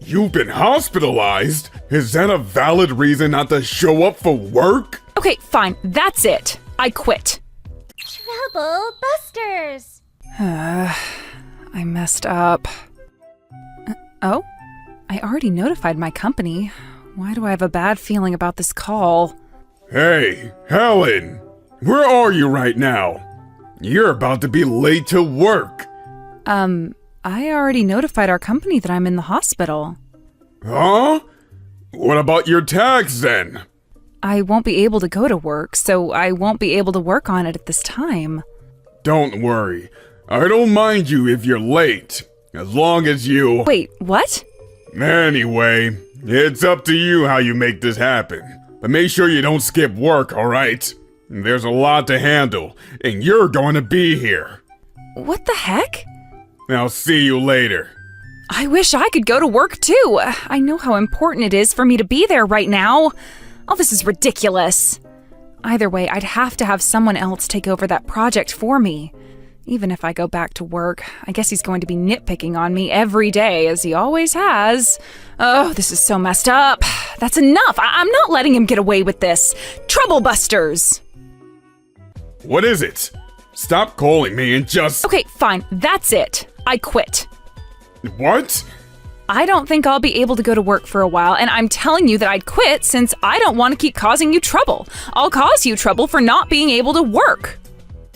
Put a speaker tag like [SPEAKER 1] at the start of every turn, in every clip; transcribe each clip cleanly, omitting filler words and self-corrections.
[SPEAKER 1] You've been hospitalized? Is that a valid reason not to show up for work?
[SPEAKER 2] Okay, fine. That's it. I quit.
[SPEAKER 3] Trouble Busters!
[SPEAKER 2] I messed up. Oh? I already notified my company. Why do I have a bad feeling about this call?
[SPEAKER 1] Hey, Helen! Where are you right now? You're about to be late to work.
[SPEAKER 2] I already notified our company that I'm in the hospital.
[SPEAKER 1] Huh? What about your tags then?
[SPEAKER 2] I won't be able to go to work, so I won't be able to work on it at this time.
[SPEAKER 1] Don't worry. I don't mind you if you're late. As long as you...
[SPEAKER 2] Wait, what?
[SPEAKER 1] Anyway, it's up to you how you make this happen. But make sure you don't skip work, alright? There's a lot to handle, and you're going to be here.
[SPEAKER 2] What the heck?
[SPEAKER 1] I'll see you later.
[SPEAKER 2] I wish I could go to work too. I know how important it is for me to be there right now. Oh, this is ridiculous. Either way, I'd have to have someone else take over that project for me. Even if I go back to work, I guess he's going to be nitpicking on me every day, as he always has. Oh, this is so messed up. That's enough. I'm not letting him get away with this. Trouble Busters!
[SPEAKER 1] What is it? Stop calling me and just...
[SPEAKER 2] Okay, fine. That's it. I quit.
[SPEAKER 1] What?
[SPEAKER 2] I don't think I'll be able to go to work for a while, and I'm telling you that I'd quit since I don't want to keep causing you trouble. I'll cause you trouble for not being able to work.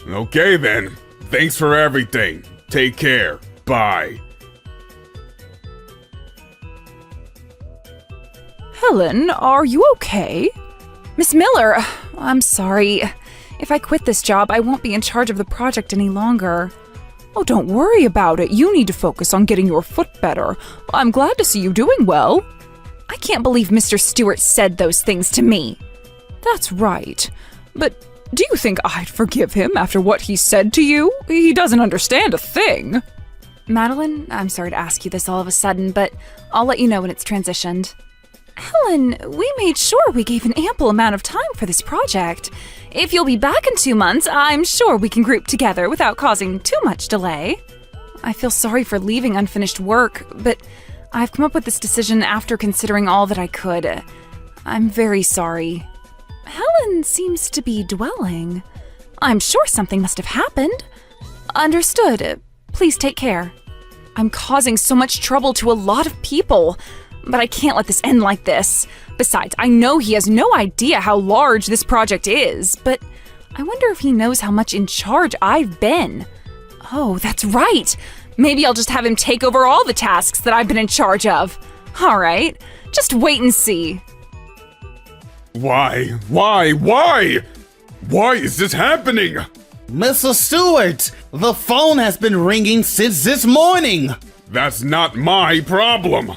[SPEAKER 1] Okay then. Thanks for everything. Take care. Bye.
[SPEAKER 2] Helen, are you okay? Miss Miller, I'm sorry. If I quit this job, I won't be in charge of the project any longer. Oh, don't worry about it. You need to focus on getting your foot better. I'm glad to see you doing well. I can't believe Mr. Stewart said those things to me. That's right. But do you think I'd forgive him after what he said to you? He doesn't understand a thing. Madeline, I'm sorry to ask you this all of a sudden, but I'll let you know when it's transitioned. Helen, we made sure we gave an ample amount of time for this project. If you'll be back in 2 months, I'm sure we can group together without causing too much delay. I feel sorry for leaving unfinished work, but I've come up with this decision after considering all that I could. I'm very sorry. Helen seems to be dwelling. I'm sure something must have happened. Understood. Please take care. I'm causing so much trouble to a lot of people. But I can't let this end like this. Besides, I know he has no idea how large this project is, but I wonder if he knows how much in charge I've been. Oh, that's right. Maybe I'll just have him take over all the tasks that I've been in charge of. All right, just wait and see.
[SPEAKER 1] Why? Why is this happening?
[SPEAKER 4] Mr. Stewart, the phone has been ringing since this morning.
[SPEAKER 1] That's not my problem.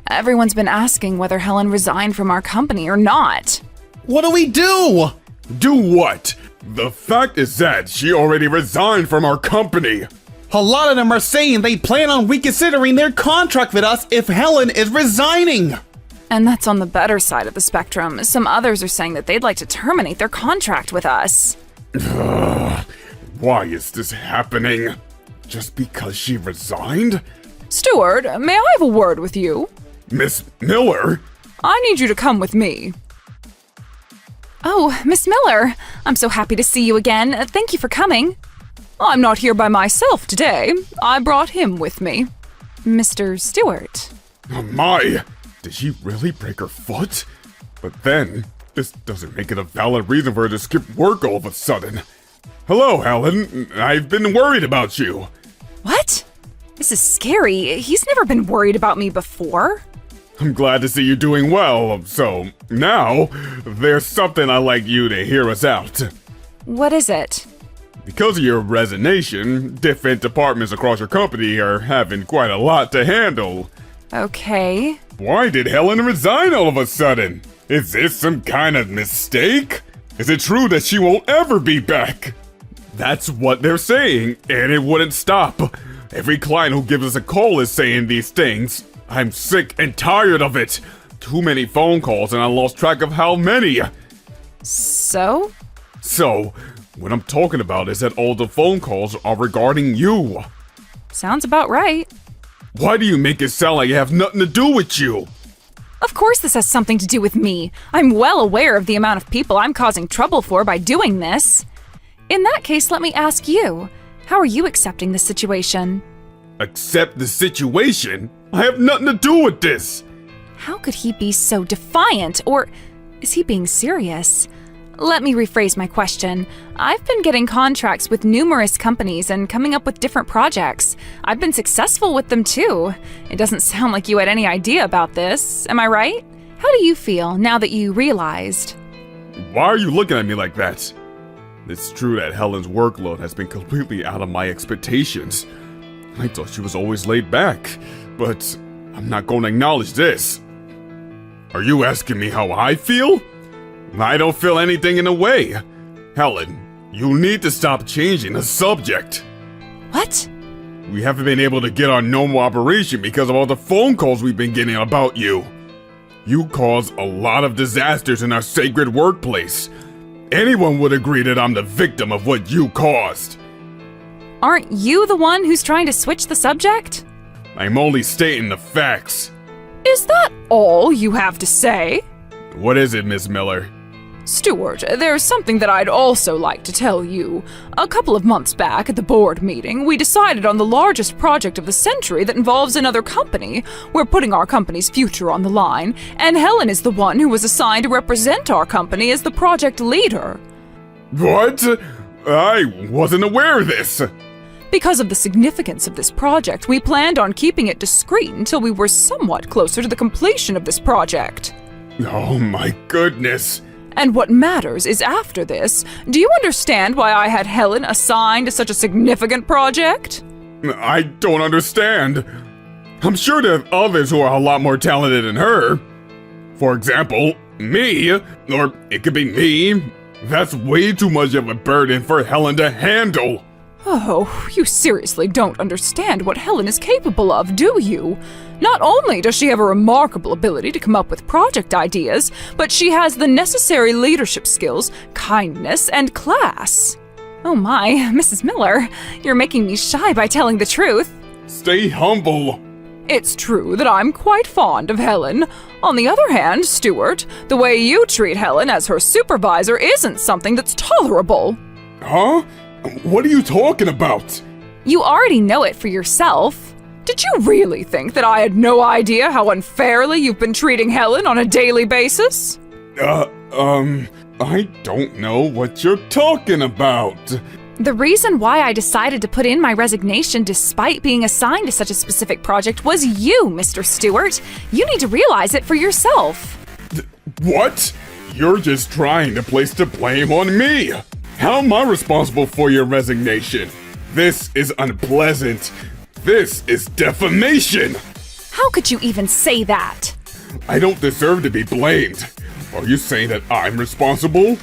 [SPEAKER 2] Everyone's been asking whether Helen resigned from our company or not.
[SPEAKER 4] What do we do?
[SPEAKER 1] Do what? The fact is that she already resigned from our company.
[SPEAKER 4] A lot of them are saying they plan on reconsidering their contract with us if Helen is resigning.
[SPEAKER 2] And that's on the better side of the spectrum. Some others are saying that they'd like to terminate their contract with us.
[SPEAKER 1] Why is this happening? Just because she resigned?
[SPEAKER 2] Stewart, may I have a word with you?
[SPEAKER 1] Miss Miller?
[SPEAKER 2] I need you to come with me. Oh, Miss Miller, I'm so happy to see you again. Thank you for coming. I'm not here by myself today. I brought him with me. Mr. Stewart.
[SPEAKER 1] Oh my! Did she really break her foot? But then, this doesn't make it a valid reason for her to skip work all of a sudden. Hello, Helen. I've been worried about you.
[SPEAKER 2] What? This is scary. He's never been worried about me before.
[SPEAKER 1] I'm glad to see you doing well, so now, there's something I'd like you to hear us out.
[SPEAKER 2] What is it?
[SPEAKER 1] Because of your resignation, different departments across your company are having quite a lot to handle.
[SPEAKER 2] Okay.
[SPEAKER 1] Why did Helen resign all of a sudden? Is this some kind of mistake? Is it true that she won't ever be back? That's what they're saying, and it wouldn't stop. Every client who gives us a call is saying these things. I'm sick and tired of it. Too many phone calls and I lost track of how many.
[SPEAKER 2] So?
[SPEAKER 1] So, what I'm talking about is that all the phone calls are regarding you.
[SPEAKER 2] Sounds about right.
[SPEAKER 1] Why do you make it sound like it have nothing to do with you?
[SPEAKER 2] Of course this has something to do with me. I'm well aware of the amount of people I'm causing trouble for by doing this. In that case, let me ask you, how are you accepting the situation?
[SPEAKER 1] Accept the situation? I have nothing to do with this.
[SPEAKER 2] How could he be so defiant, or is he being serious? Let me rephrase my question. I've been getting contracts with numerous companies and coming up with different projects. I've been successful with them too. It doesn't sound like you had any idea about this, am I right? How do you feel now that you realized?
[SPEAKER 1] Why are you looking at me like that? It's true that Helen's workload has been completely out of my expectations. I thought she was always laid back, but I'm not going to acknowledge this. Are you asking me how I feel? I don't feel anything in a way. Helen, you need to stop changing the subject.
[SPEAKER 2] What?
[SPEAKER 1] We haven't been able to get our normal operation because of all the phone calls we've been getting about you. You cause a lot of disasters in our sacred workplace. Anyone would agree that I'm the victim of what you caused.
[SPEAKER 2] Aren't you the one who's trying to switch the subject?
[SPEAKER 1] I'm only stating the facts.
[SPEAKER 2] Is that all you have to say?
[SPEAKER 1] What is it, Miss Miller?
[SPEAKER 2] Stuart, there's something that I'd also like to tell you. A couple of months back at the board meeting, we decided on the largest project of the century that involves another company. We're putting our company's future on the line, and Helen is the one who was assigned to represent our company as the project leader.
[SPEAKER 1] What? I wasn't aware of this.
[SPEAKER 2] Because of the significance of this project, we planned on keeping it discreet until we were somewhat closer to the completion of this project.
[SPEAKER 1] Oh my goodness.
[SPEAKER 2] And what matters is after this, do you understand why I had Helen assigned to such a significant project?
[SPEAKER 1] I don't understand. I'm sure there are others who are a lot more talented than her. For example, me, or it could be me. That's way too much of a burden for Helen to handle.
[SPEAKER 2] Oh, you seriously don't understand what Helen is capable of, do you? Not only does she have a remarkable ability to come up with project ideas, but she has the necessary leadership skills, kindness, and class. Oh my, Mrs. Miller, you're making me shy by telling the truth.
[SPEAKER 1] Stay humble.
[SPEAKER 2] It's true that I'm quite fond of Helen. On the other hand, Stuart, the way you treat Helen as her supervisor isn't something that's tolerable.
[SPEAKER 1] Huh? What are you talking about?
[SPEAKER 2] You already know it for yourself. Did you really think that I had no idea how unfairly you've been treating Helen on a daily basis?
[SPEAKER 1] I don't know what you're talking about.
[SPEAKER 2] The reason why I decided to put in my resignation despite being assigned to such a specific project was you, Mr. Stewart. You need to realize it for yourself.
[SPEAKER 1] What? You're just trying to place the blame on me. How am I responsible for your resignation? This is unpleasant. This is defamation.
[SPEAKER 2] How could you even say that?
[SPEAKER 1] I don't deserve to be blamed. Are you saying that I'm responsible?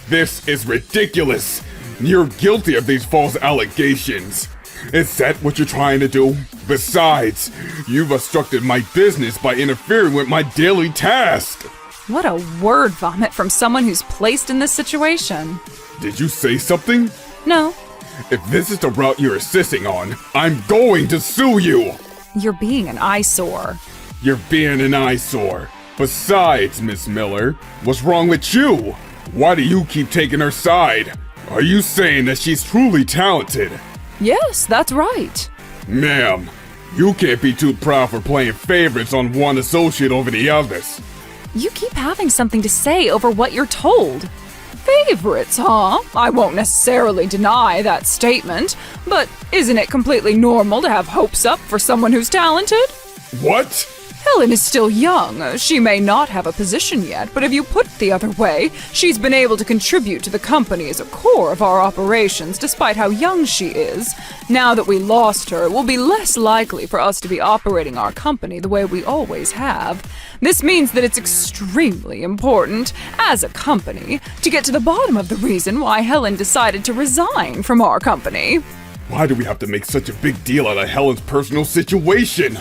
[SPEAKER 1] This is ridiculous. You're guilty of these false allegations. Is that what you're trying to do? Besides, you've obstructed my business by interfering with my daily task.
[SPEAKER 2] What a word vomit from someone who's placed in this situation.
[SPEAKER 1] Did you say something?
[SPEAKER 2] No,
[SPEAKER 1] If this is the route you're insisting on, I'm going to sue you!
[SPEAKER 2] you're being an eyesore.
[SPEAKER 1] You're being an eyesore. Besides, Miss Miller, what's wrong with you? Why do you keep taking her side? Are you saying that she's truly talented?
[SPEAKER 2] Yes, that's right.
[SPEAKER 1] Ma'am, you can't be too proud for playing favorites on one associate over the others.
[SPEAKER 2] You keep having something to say over what you're told. Favorites, huh? I won't necessarily deny that statement, but isn't it completely normal to have hopes up for someone who's talented?
[SPEAKER 1] What?
[SPEAKER 2] Helen is still young. She may not have a position yet, but if you put it the other way, she's been able to contribute to the company as a core of our operations despite how young she is. Now that we lost her, it will be less likely for us to be operating our company the way we always have. This means that it's extremely important, as a company, to get to the bottom of the reason why Helen decided to resign from our company.
[SPEAKER 1] Why do we have to make such a big deal out of Helen's personal situation?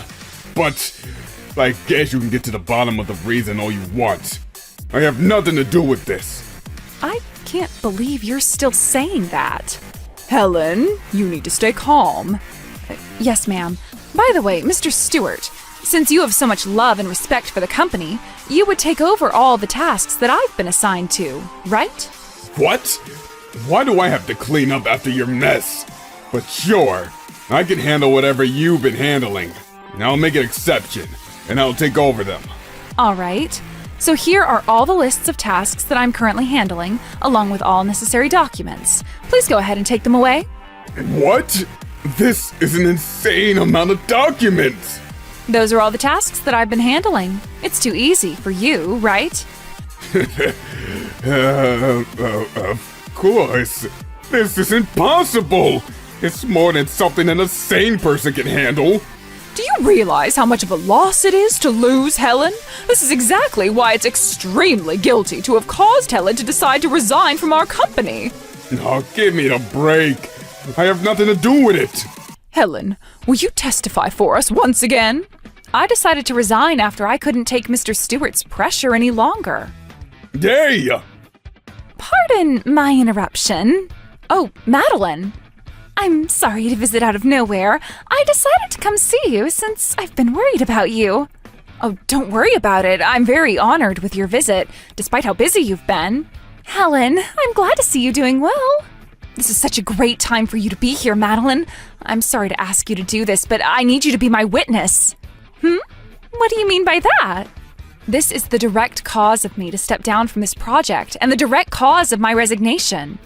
[SPEAKER 1] But I guess you can get to the bottom of the reason all you want. I have nothing to do with this.
[SPEAKER 2] I can't believe you're still saying that. Helen, you need to stay calm. Yes, ma'am. By the way, Mr. Stewart, since you have so much love and respect for the company, you would take over all the tasks that I've been assigned to, right?
[SPEAKER 1] What? Why do I have to clean up after your mess? But sure, I can handle whatever you've been handling. Now I'll make an exception, and I'll take over them.
[SPEAKER 2] All right. So here are all the lists of tasks that I'm currently handling, along with all necessary documents. Please go ahead and take them away.
[SPEAKER 1] What? This is an insane amount of documents!
[SPEAKER 2] Those are all the tasks that I've been handling. It's too easy for you, right?
[SPEAKER 1] Of course. This is impossible! It's more than something an insane person can handle.
[SPEAKER 2] Do you realize how much of a loss it is to lose Helen? This is exactly why it's extremely guilty to have caused Helen to decide to resign from our company.
[SPEAKER 1] Oh, give me a break. I have nothing to do with it.
[SPEAKER 2] Helen, will you testify for us once again? I decided to resign after I couldn't take Mr. Stewart's pressure any longer.
[SPEAKER 1] Yay!
[SPEAKER 2] Pardon my interruption. Oh, Madeline. I'm sorry to visit out of nowhere. I decided to come see you since I've been worried about you. Oh, don't worry about it. I'm very honored with your visit, despite how busy you've been. Helen, I'm glad to see you doing well. This is such a great time for you to be here, Madeline. I'm sorry to ask you to do this, but I need you to be my witness. What do you mean by that? This is the direct cause of me to step down from this project and the direct cause of my resignation.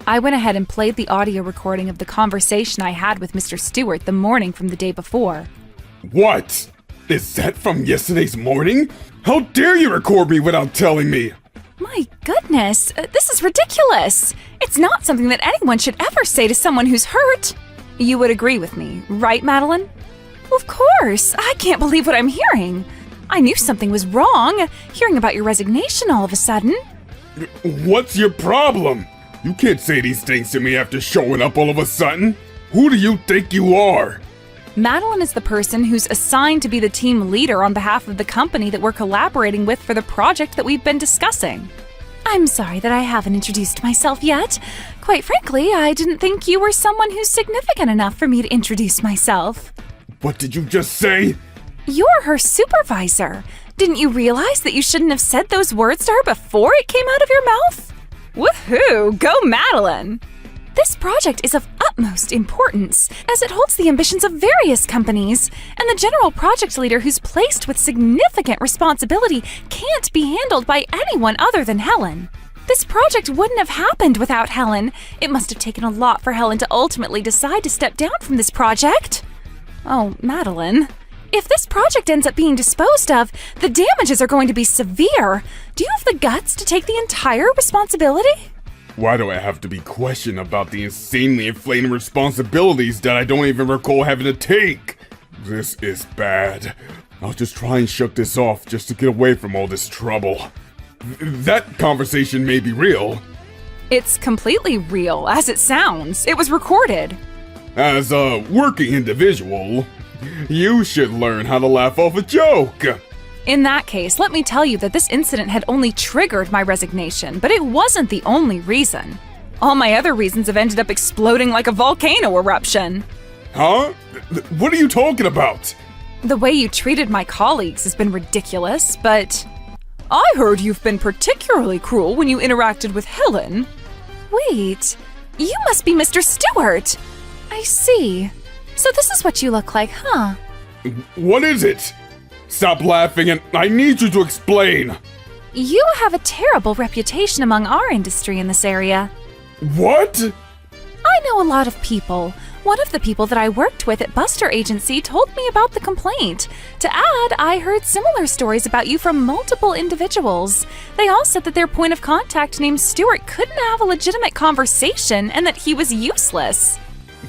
[SPEAKER 2] I went ahead and played the audio recording of the conversation I had with Mr. Stewart the morning from the day before.
[SPEAKER 1] What? Is that from yesterday's morning? How dare you record me without telling me?
[SPEAKER 2] My goodness, this is ridiculous. It's not something that anyone should ever say to someone who's hurt. You would agree with me, right, Madeline? Of course. I can't believe what I'm hearing. I knew something was wrong, hearing about your resignation all of a sudden.
[SPEAKER 1] What's your problem? You can't say these things to me after showing up all of a sudden. Who do you think you are?
[SPEAKER 2] Madeline is the person who's assigned to be the team leader on behalf of the company that we're collaborating with for the project that we've been discussing. I'm sorry that I haven't introduced myself yet. Quite frankly, I didn't think you were someone who's significant enough for me to introduce myself.
[SPEAKER 1] What did you just say?
[SPEAKER 2] You're her supervisor. Didn't you realize that you shouldn't have said those words to her before it came out of your mouth? Woohoo! Go Madeline! This project is of utmost importance, as it holds the ambitions of various companies, and the general project leader who's placed with significant responsibility can't be handled by anyone other than Helen. This project wouldn't have happened without Helen. It must have taken a lot for Helen to ultimately decide to step down from this project. Oh, Madeline. If this project ends up being disposed of, the damages are going to be severe. Do you have the guts to take the entire responsibility?
[SPEAKER 1] Why do I have to be questioned about the insanely inflating responsibilities that I don't even recall having to take? This is bad. I'll just try and shut this off just to get away from all this trouble. That conversation may be real.
[SPEAKER 2] It's completely real, as it sounds. It was recorded.
[SPEAKER 1] As a working individual, you should learn how to laugh off a joke.
[SPEAKER 2] In that case, let me tell you that this incident had only triggered my resignation, but it wasn't the only reason. All my other reasons have ended up exploding like a volcano eruption.
[SPEAKER 1] Huh? What are you talking about?
[SPEAKER 2] The way you treated my colleagues has been ridiculous, but I heard you've been particularly cruel when you interacted with Helen. Wait, you must be Mr. Stewart. I see. So this is what you look like, huh?
[SPEAKER 1] What is it? Stop laughing and I need you to explain.
[SPEAKER 2] You have a terrible reputation among our industry in this area.
[SPEAKER 1] What?
[SPEAKER 2] I know a lot of people. One of the people that I worked with at Buster Agency told me about the complaint. To add, I heard similar stories about you from multiple individuals. They all said that their point of contact named Stewart couldn't have a legitimate conversation and that he was useless.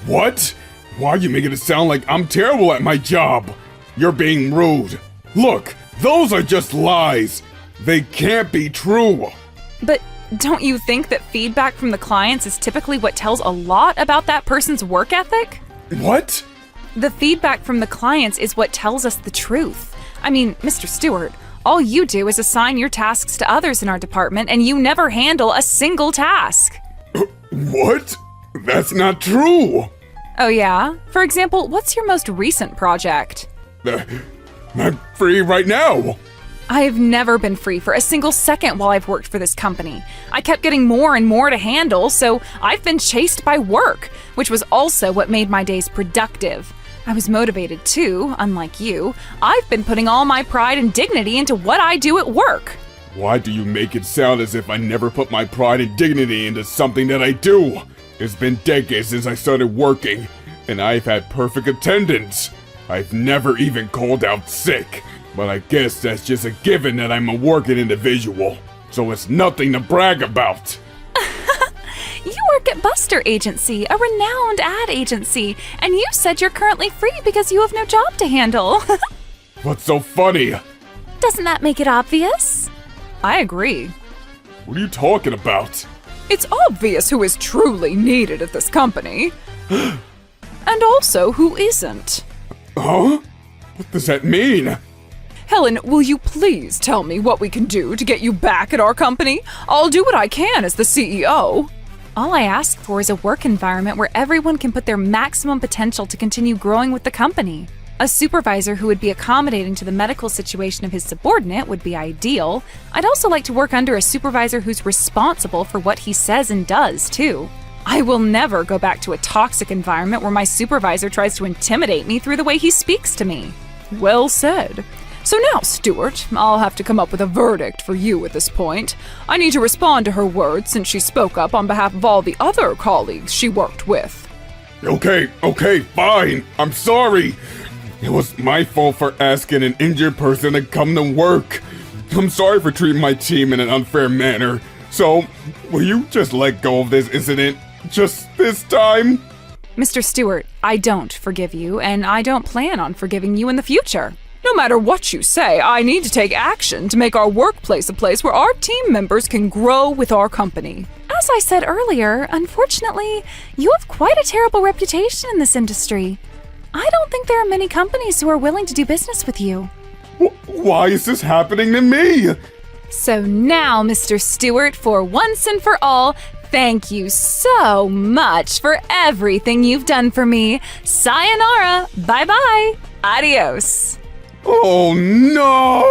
[SPEAKER 1] What? Why are you making it sound like I'm terrible at my job? You're being rude. Look, those are just lies. They can't be true.
[SPEAKER 2] But don't you think that feedback from the clients is typically what tells a lot about that person's work ethic?
[SPEAKER 1] What?
[SPEAKER 2] The feedback from the clients is what tells us the truth. I mean, Mr. Stewart, all you do is assign your tasks to others in our department and you never handle a single task.
[SPEAKER 1] What? That's not true.
[SPEAKER 2] Oh yeah? For example, what's your most recent project?
[SPEAKER 1] I'm free right now.
[SPEAKER 2] I've never been free for a single second while I've worked for this company. I kept getting more and more to handle, so I've been chased by work, which was also what made my days productive. I was motivated too, unlike you. I've been putting all my pride and dignity into what I do at work.
[SPEAKER 1] Why do you make it sound as if I never put my pride and dignity into something that I do? It's been decades since I started working, and I've had perfect attendance. I've never even called out sick, but I guess that's just a given that I'm a working individual, so it's nothing to brag about.
[SPEAKER 2] You work at Buster Agency, a renowned ad agency, and you said you're currently free because you have no job to handle.
[SPEAKER 1] What's so funny?
[SPEAKER 2] Doesn't that make it obvious? I agree.
[SPEAKER 1] What are you talking about?
[SPEAKER 2] It's obvious who is truly needed at this company. And also who isn't.
[SPEAKER 1] Huh? What does that mean?
[SPEAKER 2] Helen, will you please tell me what we can do to get you back at our company? I'll do what I can as the CEO. All I ask for is a work environment where everyone can put their maximum potential to continue growing with the company. A supervisor who would be accommodating to the medical situation of his subordinate would be ideal. I'd also like to work under a supervisor who's responsible for what he says and does, too. I will never go back to a toxic environment where my supervisor tries to intimidate me through the way he speaks to me. Well said. So now, Stuart, I'll have to come up with a verdict for you at this point. I need to respond to her words since she spoke up on behalf of all the other colleagues she worked with.
[SPEAKER 1] Okay, fine. I'm sorry. It was my fault for asking an injured person to come to work. I'm sorry for treating my team in an unfair manner. So, will you just let go of this incident just this time?
[SPEAKER 2] Mr. Stewart, I don't forgive you, and I don't plan on forgiving you in the future. No matter what you say, I need to take action to make our workplace a place where our team members can grow with our company. As I said earlier, unfortunately, you have quite a terrible reputation in this industry. I don't think there are many companies who are willing to do business with you.
[SPEAKER 1] Why is this happening to me?
[SPEAKER 2] So now, Mr. Stewart, for once and for all, thank you so much for everything you've done for me. Sayonara. Bye-bye. Adios.
[SPEAKER 1] Oh no!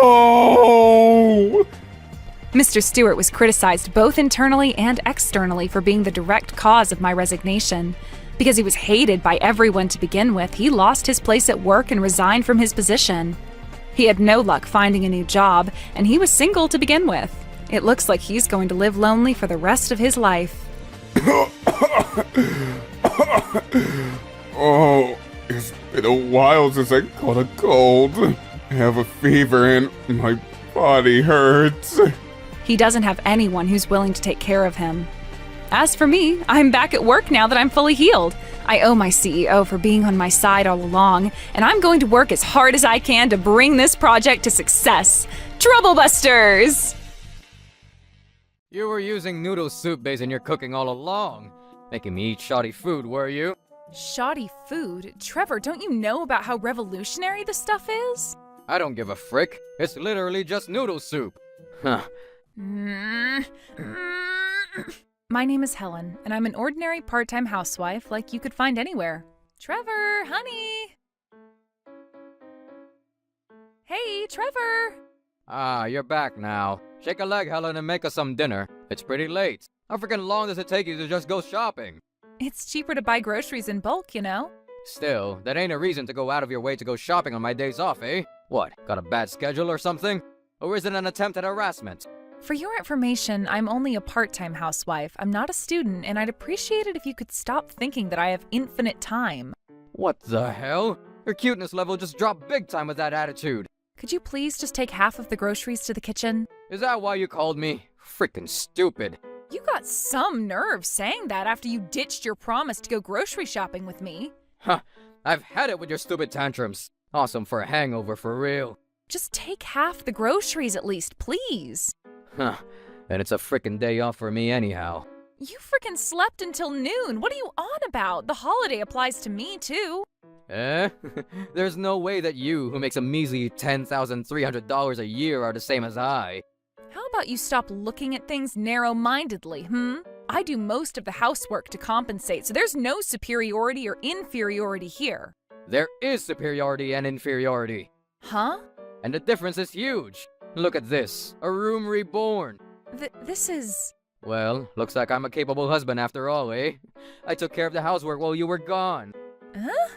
[SPEAKER 2] Mr. Stewart was criticized both internally and externally for being the direct cause of my resignation. Because he was hated by everyone to begin with, he lost his place at work and resigned from his position. He had no luck finding a new job, and he was single to begin with. It looks like he's going to live lonely for the rest of his life.
[SPEAKER 1] Oh, it's been a while since I caught a cold. I have a fever and my body hurts.
[SPEAKER 2] He doesn't have anyone who's willing to take care of him. As for me, I'm back at work now that I'm fully healed. I owe my CEO for being on my side all along, and I'm going to work as hard as I can to bring this project to success. Troublebusters!
[SPEAKER 5] You were using noodle soup base in your cooking all along. Making me eat shoddy food, were you?
[SPEAKER 2] Shoddy food? Trevor, don't you know about how revolutionary this stuff is?
[SPEAKER 5] I don't give a frick. It's literally just noodle soup. Huh.
[SPEAKER 2] My name is Helen, and I'm an ordinary part-time housewife like you could find anywhere. Trevor, honey! Hey, Trevor!
[SPEAKER 5] Ah, you're back now. Shake a leg, Helen, and make us some dinner. It's pretty late. How freaking long does it take you to just go shopping?
[SPEAKER 2] It's cheaper to buy groceries in bulk, you know?
[SPEAKER 5] Still, that ain't a reason to go out of your way to go shopping on my days off, eh? What, got a bad schedule or something? Or is it an attempt at harassment?
[SPEAKER 2] For your information, I'm only a part-time housewife. I'm not a student, and I'd appreciate it if you could stop thinking that I have infinite time.
[SPEAKER 5] What the hell? Your cuteness level just dropped big time with that attitude.
[SPEAKER 2] Could you please just take half of the groceries to the kitchen?
[SPEAKER 5] Is that why you called me? Freaking stupid.
[SPEAKER 2] You got some nerve saying that after you ditched your promise to go grocery shopping with me.
[SPEAKER 5] Huh, I've had it with your stupid tantrums. Awesome for a hangover, for real.
[SPEAKER 2] Just take half the groceries at least, please.
[SPEAKER 5] Huh, and it's a frickin' day off for me anyhow.
[SPEAKER 2] You frickin' slept until noon. What are you on about? The holiday applies to me, too.
[SPEAKER 5] Eh? There's no way that you, who makes a measly $10,300 a year, are the same as I.
[SPEAKER 2] How about you stop looking at things narrow-mindedly, I do most of the housework to compensate, so there's no superiority or inferiority here.
[SPEAKER 5] There is superiority and inferiority.
[SPEAKER 2] Huh?
[SPEAKER 5] And the difference is huge. Look at this. A room reborn.
[SPEAKER 2] This is...
[SPEAKER 5] Well, looks like I'm a capable husband after all, eh? I took care of the housework while you were gone.
[SPEAKER 2] Huh?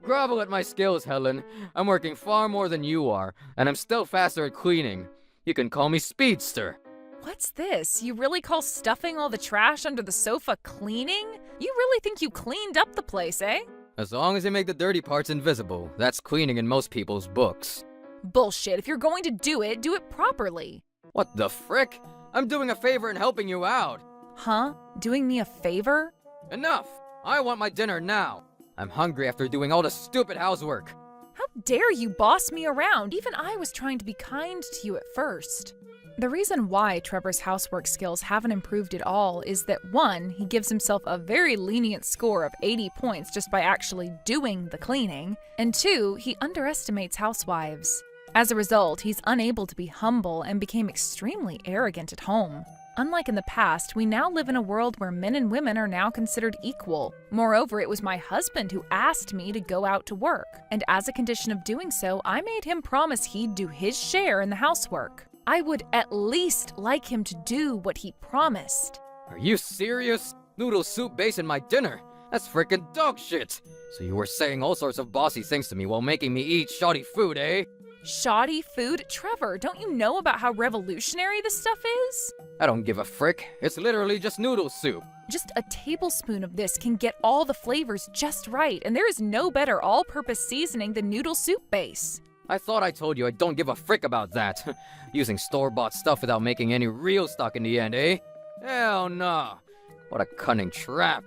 [SPEAKER 5] Grovel at my skills, Helen. I'm working far more than you are, and I'm still faster at cleaning. You can call me Speedster.
[SPEAKER 2] What's this? You really call stuffing all the trash under the sofa cleaning? You really think you cleaned up the place, eh?
[SPEAKER 5] As long as you make the dirty parts invisible, that's cleaning in most people's books.
[SPEAKER 2] Bullshit. If you're going to do it properly.
[SPEAKER 5] What the frick? I'm doing a favor and helping you out.
[SPEAKER 2] Huh? Doing me a favor?
[SPEAKER 5] Enough! I want my dinner now. I'm hungry after doing all the stupid housework.
[SPEAKER 2] How dare you boss me around? Even I was trying to be kind to you at first. The reason why Trevor's housework skills haven't improved at all is that 1, he gives himself a very lenient score of 80 points just by actually doing the cleaning, and 2, he underestimates housewives. As a result, he's unable to be humble and became extremely arrogant at home. Unlike in the past, we now live in a world where men and women are now considered equal. Moreover, it was my husband who asked me to go out to work, and as a condition of doing so, I made him promise he'd do his share in the housework. I would at least like him to do what he promised.
[SPEAKER 5] Are you serious? Noodle soup base in my dinner? That's frickin' dog shit! So you were saying all sorts of bossy things to me while making me eat shoddy food, eh?
[SPEAKER 2] Shoddy food? Trevor, don't you know about how revolutionary this stuff is?
[SPEAKER 5] I don't give a frick. It's literally just noodle soup.
[SPEAKER 2] Just a tablespoon of this can get all the flavors just right, and there is no better all-purpose seasoning than noodle soup base.
[SPEAKER 5] I thought I told you I don't give a frick about that. Using store-bought stuff without making any real stock in the end, eh? Hell no. What a cunning trap.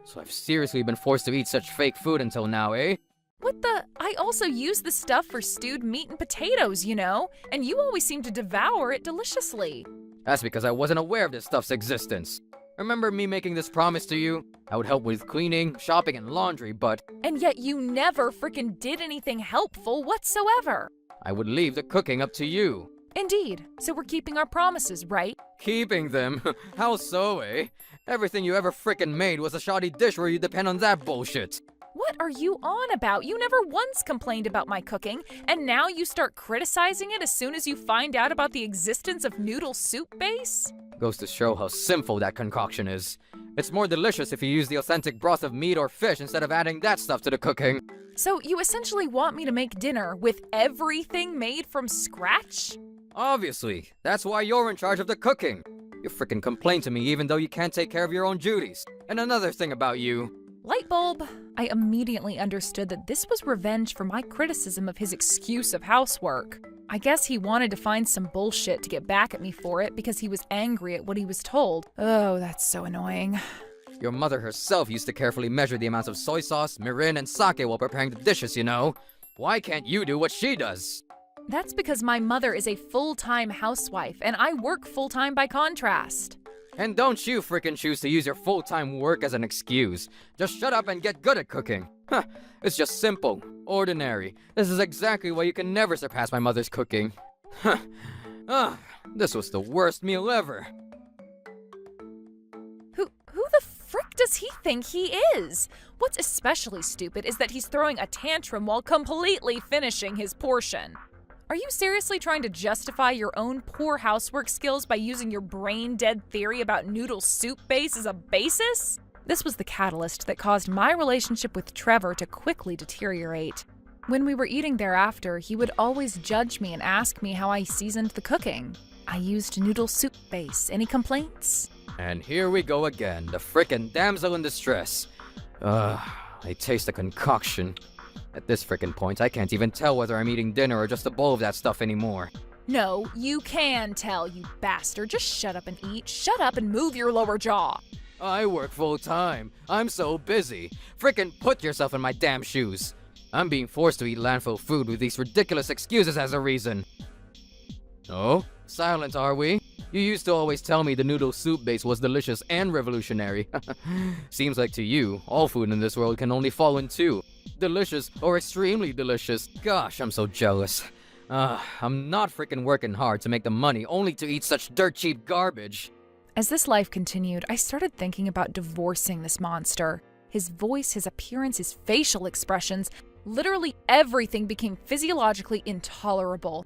[SPEAKER 5] So I've seriously been forced to eat such fake food until now, eh?
[SPEAKER 2] What the? I also use the stuff for stewed meat and potatoes, you know? And you always seem to devour it deliciously.
[SPEAKER 5] That's because I wasn't aware of this stuff's existence. Remember me making this promise to you? I would help with cleaning, shopping, and laundry, but...
[SPEAKER 2] And yet you never frickin' did anything helpful whatsoever.
[SPEAKER 5] I would leave the cooking up to you.
[SPEAKER 2] Indeed. So we're keeping our promises, right?
[SPEAKER 5] Keeping them? How so, eh? Everything you ever frickin' made was a shoddy dish where you depend on that bullshit.
[SPEAKER 2] What are you on about? You never once complained about my cooking, and now you start criticizing it as soon as you find out about the existence of noodle soup base?
[SPEAKER 5] Goes to show how sinful that concoction is. It's more delicious if you use the authentic broth of meat or fish instead of adding that stuff to the cooking.
[SPEAKER 2] So you essentially want me to make dinner with everything made from scratch?
[SPEAKER 5] Obviously. That's why you're in charge of the cooking. You frickin' complain to me even though you can't take care of your own duties. And another thing about you.
[SPEAKER 2] Light bulb. I immediately understood that this was revenge for my criticism of his excuse of housework. I guess he wanted to find some bullshit to get back at me for it because he was angry at what he was told. Oh, that's so annoying.
[SPEAKER 5] Your mother herself used to carefully measure the amounts of soy sauce, mirin, and sake while preparing the dishes, you know? Why can't you do what she does?
[SPEAKER 2] That's because my mother is a full-time housewife, and I work full-time by contrast.
[SPEAKER 5] And don't you frickin' choose to use your full-time work as an excuse. Just shut up and get good at cooking. Huh, it's just simple, ordinary. This is exactly why you can never surpass my mother's cooking. Huh. This was the worst meal ever.
[SPEAKER 2] Who the frick does he think he is? What's especially stupid is that he's throwing a tantrum while completely finishing his portion. Are you seriously trying to justify your own poor housework skills by using your brain-dead theory about noodle soup base as a basis? This was the catalyst that caused my relationship with Trevor to quickly deteriorate. When we were eating thereafter, he would always judge me and ask me how I seasoned the cooking. I used noodle soup base. Any complaints?
[SPEAKER 5] And here we go again, the frickin' damsel in distress. I taste the concoction. At this frickin' point, I can't even tell whether I'm eating dinner or just a bowl of that stuff anymore.
[SPEAKER 2] No, you can tell, you bastard. Just shut up and eat. Shut up and move your lower jaw.
[SPEAKER 5] I work full time. I'm so busy. Frickin' put yourself in my damn shoes. I'm being forced to eat landfill food with these ridiculous excuses as a reason. Oh? Silent, are we? You used to always tell me the noodle soup base was delicious and revolutionary. Seems like to you, all food in this world can only fall in two. Delicious or extremely delicious. Gosh, I'm so jealous. I'm not freaking working hard to make the money only to eat such dirt cheap garbage.
[SPEAKER 2] As this life continued, I started thinking about divorcing this monster. His voice, his appearance, his facial expressions, literally everything became physiologically intolerable.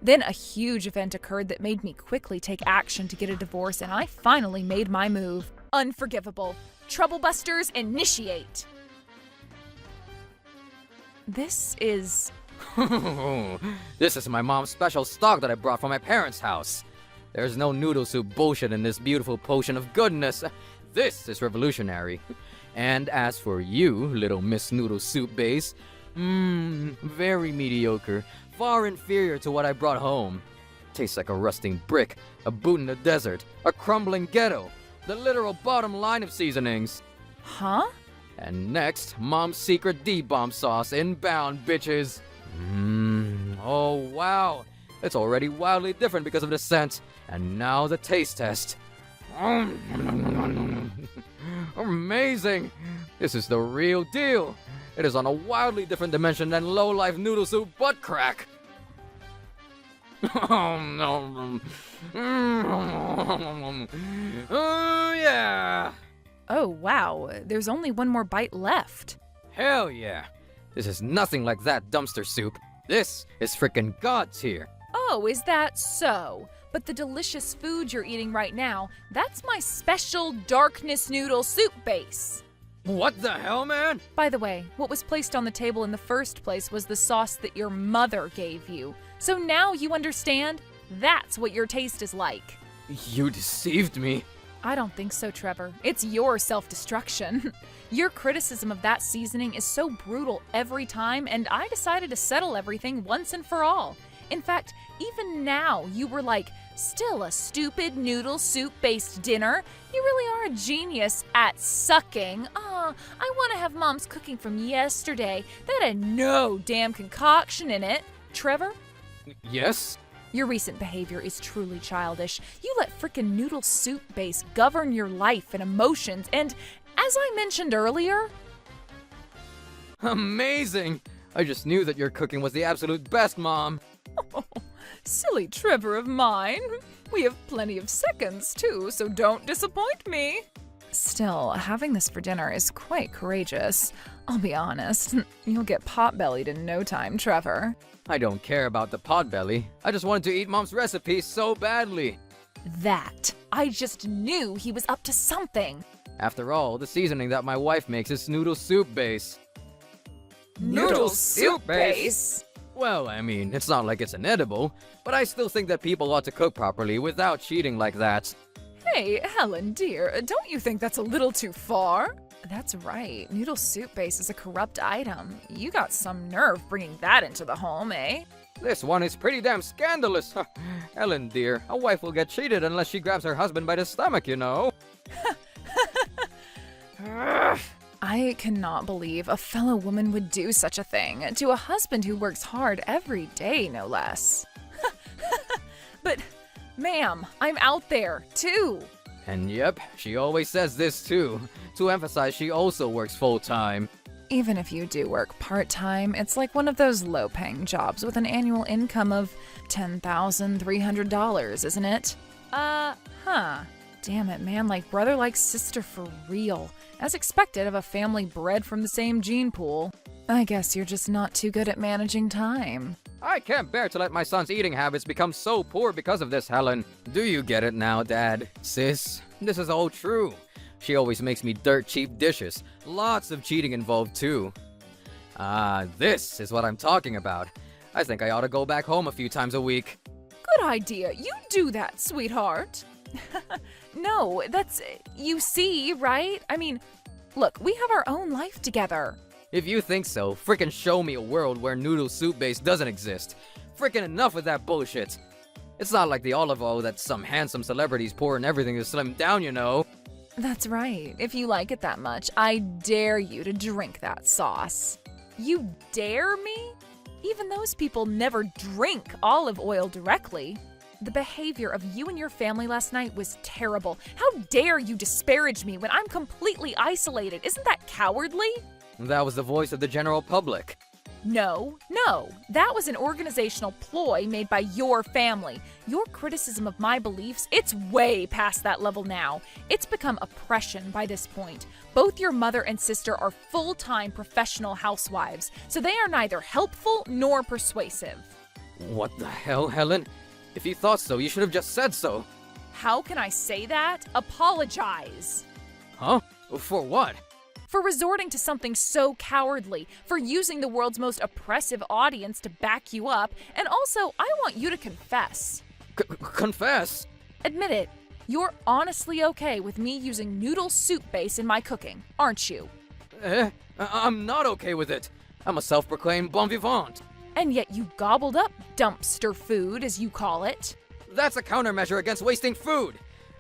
[SPEAKER 2] Then a huge event occurred that made me quickly take action to get a divorce, and I finally made my move. Unforgivable. Troublebusters, initiate! This is...
[SPEAKER 5] This is my mom's special stock that I brought from my parents' house. There's no noodle soup bullshit in this beautiful potion of goodness. This is revolutionary. And as for you, little Miss Noodle Soup Base, very mediocre, far inferior to what I brought home. Tastes like a rusting brick, a boot in the desert, a crumbling ghetto, the literal bottom line of seasonings.
[SPEAKER 2] Huh?
[SPEAKER 5] And next, Mom's secret D-bomb sauce inbound, bitches. Oh wow, it's already wildly different because of the scent. And now the taste test. Amazing! This is the real deal. It is on a wildly different dimension than low-life noodle soup butt crack. Oh no. Oh yeah.
[SPEAKER 2] Oh wow, there's only one more bite left.
[SPEAKER 5] Hell yeah. This is nothing like that dumpster soup. This is frickin' God tier.
[SPEAKER 2] Oh, is that so? But the delicious food you're eating right now, that's my special darkness noodle soup base.
[SPEAKER 5] What the hell, man?
[SPEAKER 2] By the way, what was placed on the table in the first place was the sauce that your mother gave you. So now you understand? That's what your taste is like.
[SPEAKER 5] You deceived me.
[SPEAKER 2] I don't think so, Trevor. It's your self-destruction. Your criticism of that seasoning is so brutal every time, and I decided to settle everything once and for all. In fact, even now, you were like, still a stupid noodle soup-based dinner? You really are a genius at sucking. I want to have Mom's cooking from yesterday. That had no damn concoction in it. Trevor?
[SPEAKER 5] Yes?
[SPEAKER 2] Your recent behavior is truly childish. You let frickin' noodle soup base govern your life and emotions, and as I mentioned earlier...
[SPEAKER 5] Amazing! I just knew that your cooking was the absolute best, Mom.
[SPEAKER 2] Oh, silly Trevor of mine. We have plenty of seconds, too, so don't disappoint me. Still, having this for dinner is quite courageous. I'll be honest, you'll get pot-bellied in no time, Trevor.
[SPEAKER 5] I don't care about the potbelly. I just wanted to eat Mom's recipe so badly.
[SPEAKER 2] That. I just knew he was up to something.
[SPEAKER 5] After all, the seasoning that my wife makes is noodle soup base.
[SPEAKER 2] Noodle soup base?
[SPEAKER 5] Well, I mean, it's not like it's inedible, but I still think that people ought to cook properly without cheating like that.
[SPEAKER 2] Hey, Helen, dear, don't you think that's a little too far? That's right. Noodle soup base is a corrupt item. You got some nerve bringing that into the home, eh?
[SPEAKER 5] This one is pretty damn scandalous. Ellen, dear, a wife will get cheated unless she grabs her husband by the stomach, you know.
[SPEAKER 2] I cannot believe a fellow woman would do such a thing to a husband who works hard every day, no less. But, ma'am, I'm out there, too.
[SPEAKER 5] And yep, she always says this too, to emphasize she also works full-time.
[SPEAKER 2] Even if you do work part-time, it's like one of those low-paying jobs with an annual income of $10,300, isn't it? Damn it, man, like brother like sister for real. As expected of a family bred from the same gene pool. I guess you're just not too good at managing time.
[SPEAKER 5] I can't bear to let my son's eating habits become so poor because of this, Helen. Do you get it now, Dad? Sis? This is all true. She always makes me dirt cheap dishes. Lots of cheating involved too. This is what I'm talking about. I think I ought to go back home a few times a week.
[SPEAKER 2] Good idea. You do that, sweetheart. No, that's... You see, right? I mean, look, we have our own life together.
[SPEAKER 5] If you think so, frickin' show me a world where noodle soup base doesn't exist. Frickin' enough with that bullshit. It's not like the olive oil that some handsome celebrities pour in everything to slim down, you know.
[SPEAKER 2] That's right. If you like it that much, I dare you to drink that sauce. You dare me? Even those people never drink olive oil directly. The behavior of you and your family last night was terrible. How dare you disparage me when I'm completely isolated? Isn't that cowardly?
[SPEAKER 5] That was the voice of the general public.
[SPEAKER 2] No, that was an organizational ploy made by your family. Your criticism of my beliefs, it's way past that level now. It's become oppression by this point. Both your mother and sister are full-time professional housewives, so they are neither helpful nor persuasive.
[SPEAKER 5] What the hell, Helen? If you thought so, you should have just said so.
[SPEAKER 2] How can I say that? Apologize.
[SPEAKER 5] Huh? For what?
[SPEAKER 2] For resorting to something so cowardly, for using the world's most oppressive audience to back you up, and also, I want you to confess.
[SPEAKER 5] Confess?
[SPEAKER 2] Admit it. You're honestly okay with me using noodle soup base in my cooking, aren't you?
[SPEAKER 5] I'm not okay with it. I'm a self-proclaimed bon vivant.
[SPEAKER 2] And yet you gobbled up dumpster food, as you call it.
[SPEAKER 5] That's a countermeasure against wasting food.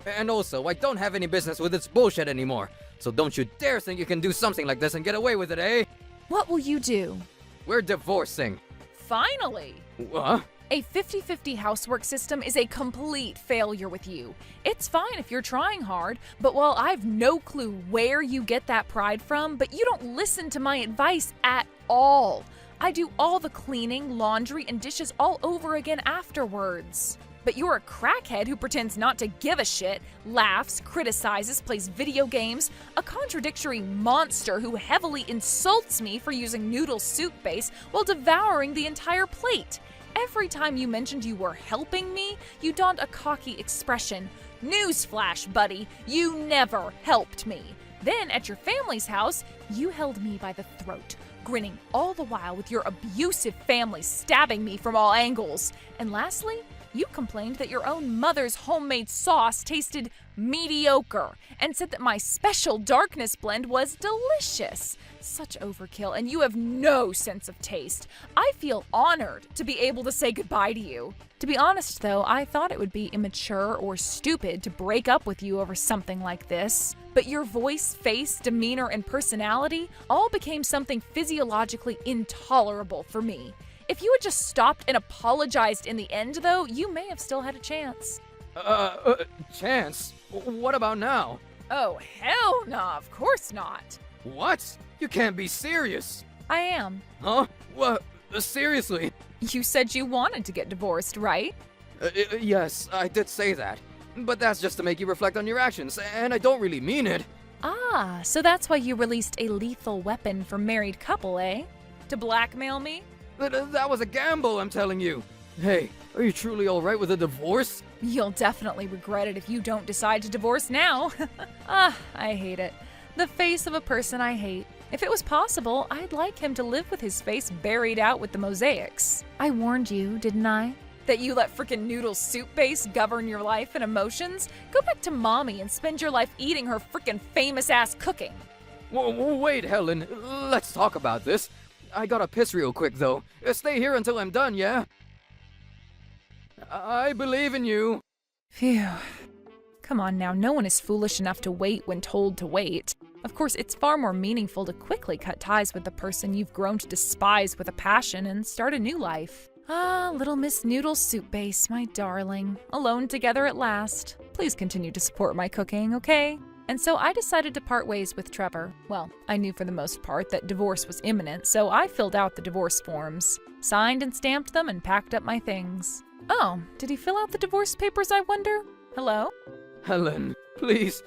[SPEAKER 5] And also, I don't have any business with this bullshit anymore. So don't you dare think you can do something like this and get away with it, eh?
[SPEAKER 2] What will you do?
[SPEAKER 5] We're divorcing.
[SPEAKER 2] Finally!
[SPEAKER 5] What?
[SPEAKER 2] A 50-50 housework system is a complete failure with you. It's fine if you're trying hard, but while I've no clue where you get that pride from, but you don't listen to my advice at all. I do all the cleaning, laundry, and dishes all over again afterwards. But you're a crackhead who pretends not to give a shit, laughs, criticizes, plays video games, a contradictory monster who heavily insults me for using noodle soup base while devouring the entire plate. Every time you mentioned you were helping me, you donned a cocky expression. Newsflash, buddy, you never helped me. Then at your family's house, you held me by the throat, grinning all the while with your abusive family stabbing me from all angles. And lastly, you complained that your own mother's homemade sauce tasted mediocre and said that my special darkness blend was delicious. Such overkill, and you have no sense of taste. I feel honored to be able to say goodbye to you. To be honest, though, I thought it would be immature or stupid to break up with you over something like this. But your voice, face, demeanor, and personality all became something physiologically intolerable for me. If you had just stopped and apologized in the end, though, you may have still had a chance.
[SPEAKER 5] Chance? What about now?
[SPEAKER 2] Oh, hell nah, of course not.
[SPEAKER 5] What? You can't be serious.
[SPEAKER 2] I am.
[SPEAKER 5] Huh? What? Seriously?
[SPEAKER 2] You said you wanted to get divorced, right?
[SPEAKER 5] Yes, I did say that. But that's just to make you reflect on your actions, and I don't really mean it.
[SPEAKER 2] Ah, so that's why you released a lethal weapon for married couple, eh? To blackmail me?
[SPEAKER 5] That was a gamble, I'm telling you. Hey, are you truly alright with a divorce?
[SPEAKER 2] You'll definitely regret it if you don't decide to divorce now. I hate it. The face of a person I hate. If it was possible, I'd like him to live with his face buried out with the mosaics. I warned you, didn't I? That you let frickin' noodle soup base govern your life and emotions? Go back to mommy and spend your life eating her frickin' famous ass cooking.
[SPEAKER 5] Wait, Helen. Let's talk about this. I gotta piss real quick, though. Stay here until I'm done, yeah? I believe in you.
[SPEAKER 2] Phew. Come on now, no one is foolish enough to wait when told to wait. Of course, it's far more meaningful to quickly cut ties with the person you've grown to despise with a passion and start a new life. Ah, little Miss Noodle Soup Base, my darling. Alone together at last. Please continue to support my cooking, okay? And so I decided to part ways with Trevor. Well, I knew for the most part that divorce was imminent, so I filled out the divorce forms, signed and stamped them, and packed up my things. Oh, did he fill out the divorce papers, I wonder? Hello?
[SPEAKER 5] Helen, please,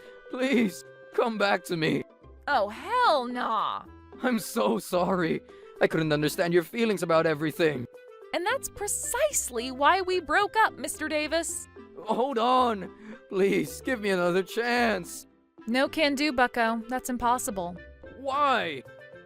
[SPEAKER 5] come back to me.
[SPEAKER 2] Oh, hell nah.
[SPEAKER 5] I'm so sorry. I couldn't understand your feelings about everything.
[SPEAKER 2] And that's precisely why we broke up, Mr. Davis.
[SPEAKER 5] Hold on. Please, give me another chance.
[SPEAKER 2] No can do, bucko. That's impossible.
[SPEAKER 5] Why?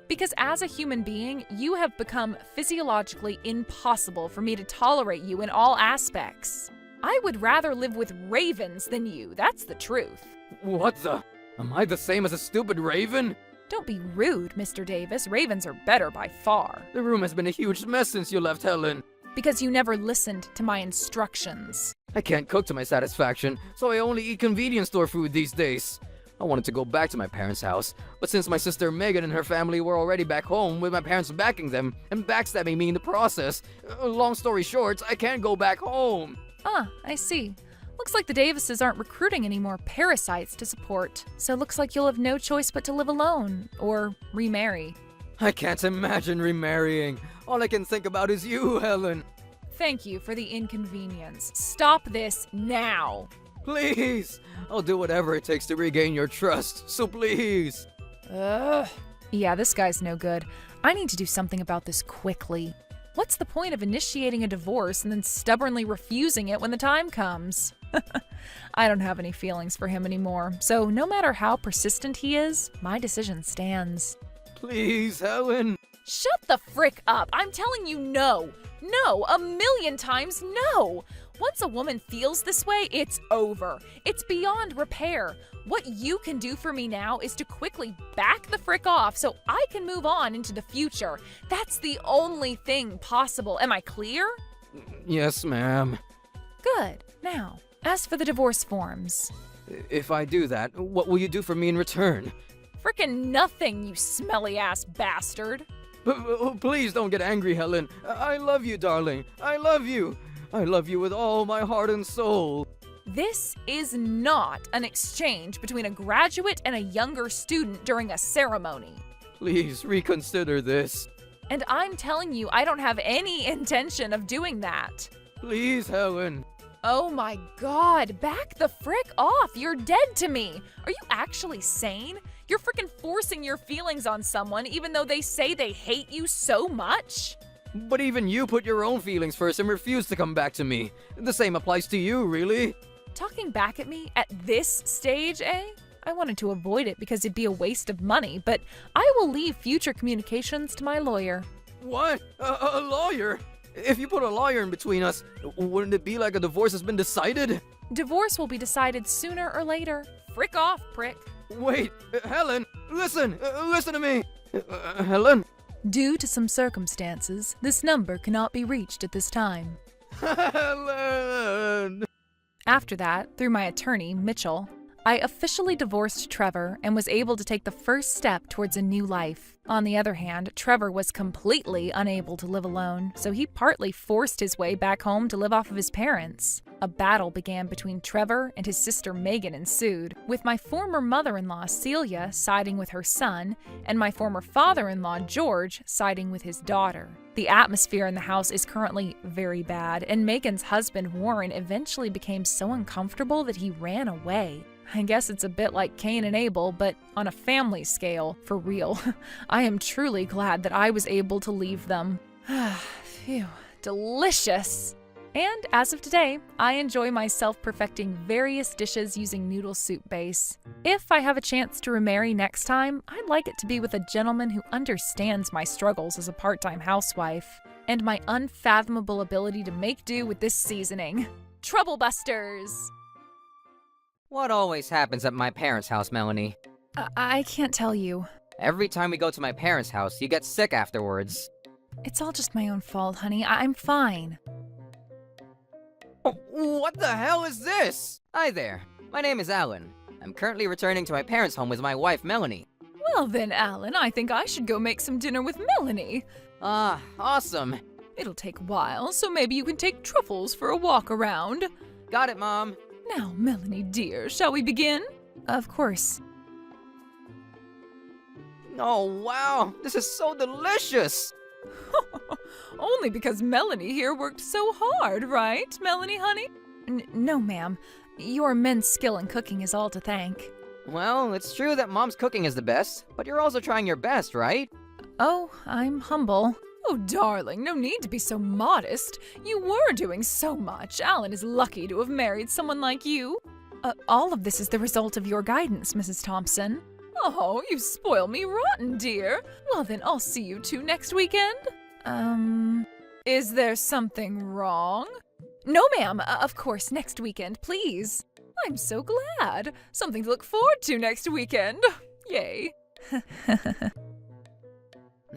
[SPEAKER 2] Because as a human being, you have become physiologically impossible for me to tolerate you in all aspects. I would rather live with ravens than you, that's the truth.
[SPEAKER 5] What the? Am I the same as a stupid raven?
[SPEAKER 2] Don't be rude, Mr. Davis. Ravens are better by far.
[SPEAKER 5] The room has been a huge mess since you left, Helen.
[SPEAKER 2] Because you never listened to my instructions.
[SPEAKER 5] I can't cook to my satisfaction, so I only eat convenience store food these days. I wanted to go back to my parents' house, but since my sister Megan and her family were already back home with my parents backing them and backstabbing me in the process, long story short, I can't go back home.
[SPEAKER 2] Ah, I see. Looks like the Davises aren't recruiting any more parasites to support, so looks like you'll have no choice but to live alone, or remarry.
[SPEAKER 5] I can't imagine remarrying. All I can think about is you, Helen.
[SPEAKER 2] Thank you for the inconvenience. Stop this now.
[SPEAKER 5] Please! I'll do whatever it takes to regain your trust, so please!
[SPEAKER 2] Ugh. Yeah, this guy's no good. I need to do something about this quickly. What's the point of initiating a divorce and then stubbornly refusing it when the time comes? I don't have any feelings for him anymore, so no matter how persistent he is, my decision stands.
[SPEAKER 5] Please, Helen!
[SPEAKER 2] Shut the frick up! I'm telling you no! No! 1,000,000 times no! Once a woman feels this way, it's over. It's beyond repair. What you can do for me now is to quickly back the frick off so I can move on into the future. That's the only thing possible. Am I clear?
[SPEAKER 5] Yes, ma'am.
[SPEAKER 2] Good. Now, as for the divorce forms.
[SPEAKER 5] If I do that, what will you do for me in return?
[SPEAKER 2] Frickin' nothing, you smelly ass bastard.
[SPEAKER 5] Please don't get angry, Helen. I love you, darling. I love you. I love you with all my heart and soul.
[SPEAKER 2] This is not an exchange between a graduate and a younger student during a ceremony.
[SPEAKER 5] Please reconsider this.
[SPEAKER 2] And I'm telling you, I don't have any intention of doing that.
[SPEAKER 5] Please, Helen.
[SPEAKER 2] Oh my god, back the frick off. You're dead to me. Are you actually sane? You're frickin' forcing your feelings on someone even though they say they hate you so much?
[SPEAKER 5] But even you put your own feelings first and refused to come back to me. The same applies to you, really.
[SPEAKER 2] Talking back at me at this stage, eh? I wanted to avoid it because it'd be a waste of money, but I will leave future communications to my lawyer.
[SPEAKER 5] What? A lawyer? If you put a lawyer in between us, wouldn't it be like a divorce has been decided?
[SPEAKER 2] Divorce will be decided sooner or later. Frick off, prick.
[SPEAKER 5] Wait, Helen, listen to me. Helen?
[SPEAKER 2] Due to some circumstances, this number cannot be reached at this time.
[SPEAKER 5] Helen!
[SPEAKER 2] After that, through my attorney, Mitchell, I officially divorced Trevor and was able to take the first step towards a new life. On the other hand, Trevor was completely unable to live alone, so he partly forced his way back home to live off of his parents. A battle began between Trevor and his sister Megan ensued, with my former mother-in-law Celia siding with her son, and my former father-in-law George siding with his daughter. The atmosphere in the house is currently very bad, and Megan's husband Warren eventually became so uncomfortable that he ran away. I guess it's a bit like Cain and Abel, but on a family scale, for real. I am truly glad that I was able to leave them. Phew, delicious! And as of today, I enjoy myself perfecting various dishes using noodle soup base. If I have a chance to remarry next time, I'd like it to be with a gentleman who understands my struggles as a part-time housewife, and my unfathomable ability to make do with this seasoning. Troublebusters!
[SPEAKER 5] What always happens at my parents' house, Melanie?
[SPEAKER 2] I can't tell you.
[SPEAKER 5] Every time we go to my parents' house, you get sick afterwards.
[SPEAKER 2] It's all just my own fault, honey. I'm fine.
[SPEAKER 5] Oh, what the hell is this? Hi there. My name is Alan. I'm currently returning to my parents' home with my wife, Melanie.
[SPEAKER 2] Well then, Alan, I think I should go make some dinner with Melanie.
[SPEAKER 5] Ah, awesome.
[SPEAKER 2] It'll take a while, so maybe you can take Truffles for a walk around.
[SPEAKER 5] Got it, Mom.
[SPEAKER 2] Now, Melanie dear, shall we begin? Of course.
[SPEAKER 5] Oh, wow. This is so delicious.
[SPEAKER 2] Only because Melanie here worked so hard, right, Melanie, honey? No, ma'am. Your men's skill in cooking is all to thank.
[SPEAKER 5] Well, it's true that Mom's cooking is the best, but you're also trying your best, right?
[SPEAKER 2] Oh, I'm humble. Oh, darling, no need to be so modest. You were doing so much. Alan is lucky to have married someone like you. All of this is the result of your guidance, Mrs. Thompson. Oh, you spoil me rotten, dear. Well, then I'll see you two next weekend. Is there something wrong? No, ma'am. Of course, next weekend, please. I'm so glad. Something to look forward to next weekend. Yay.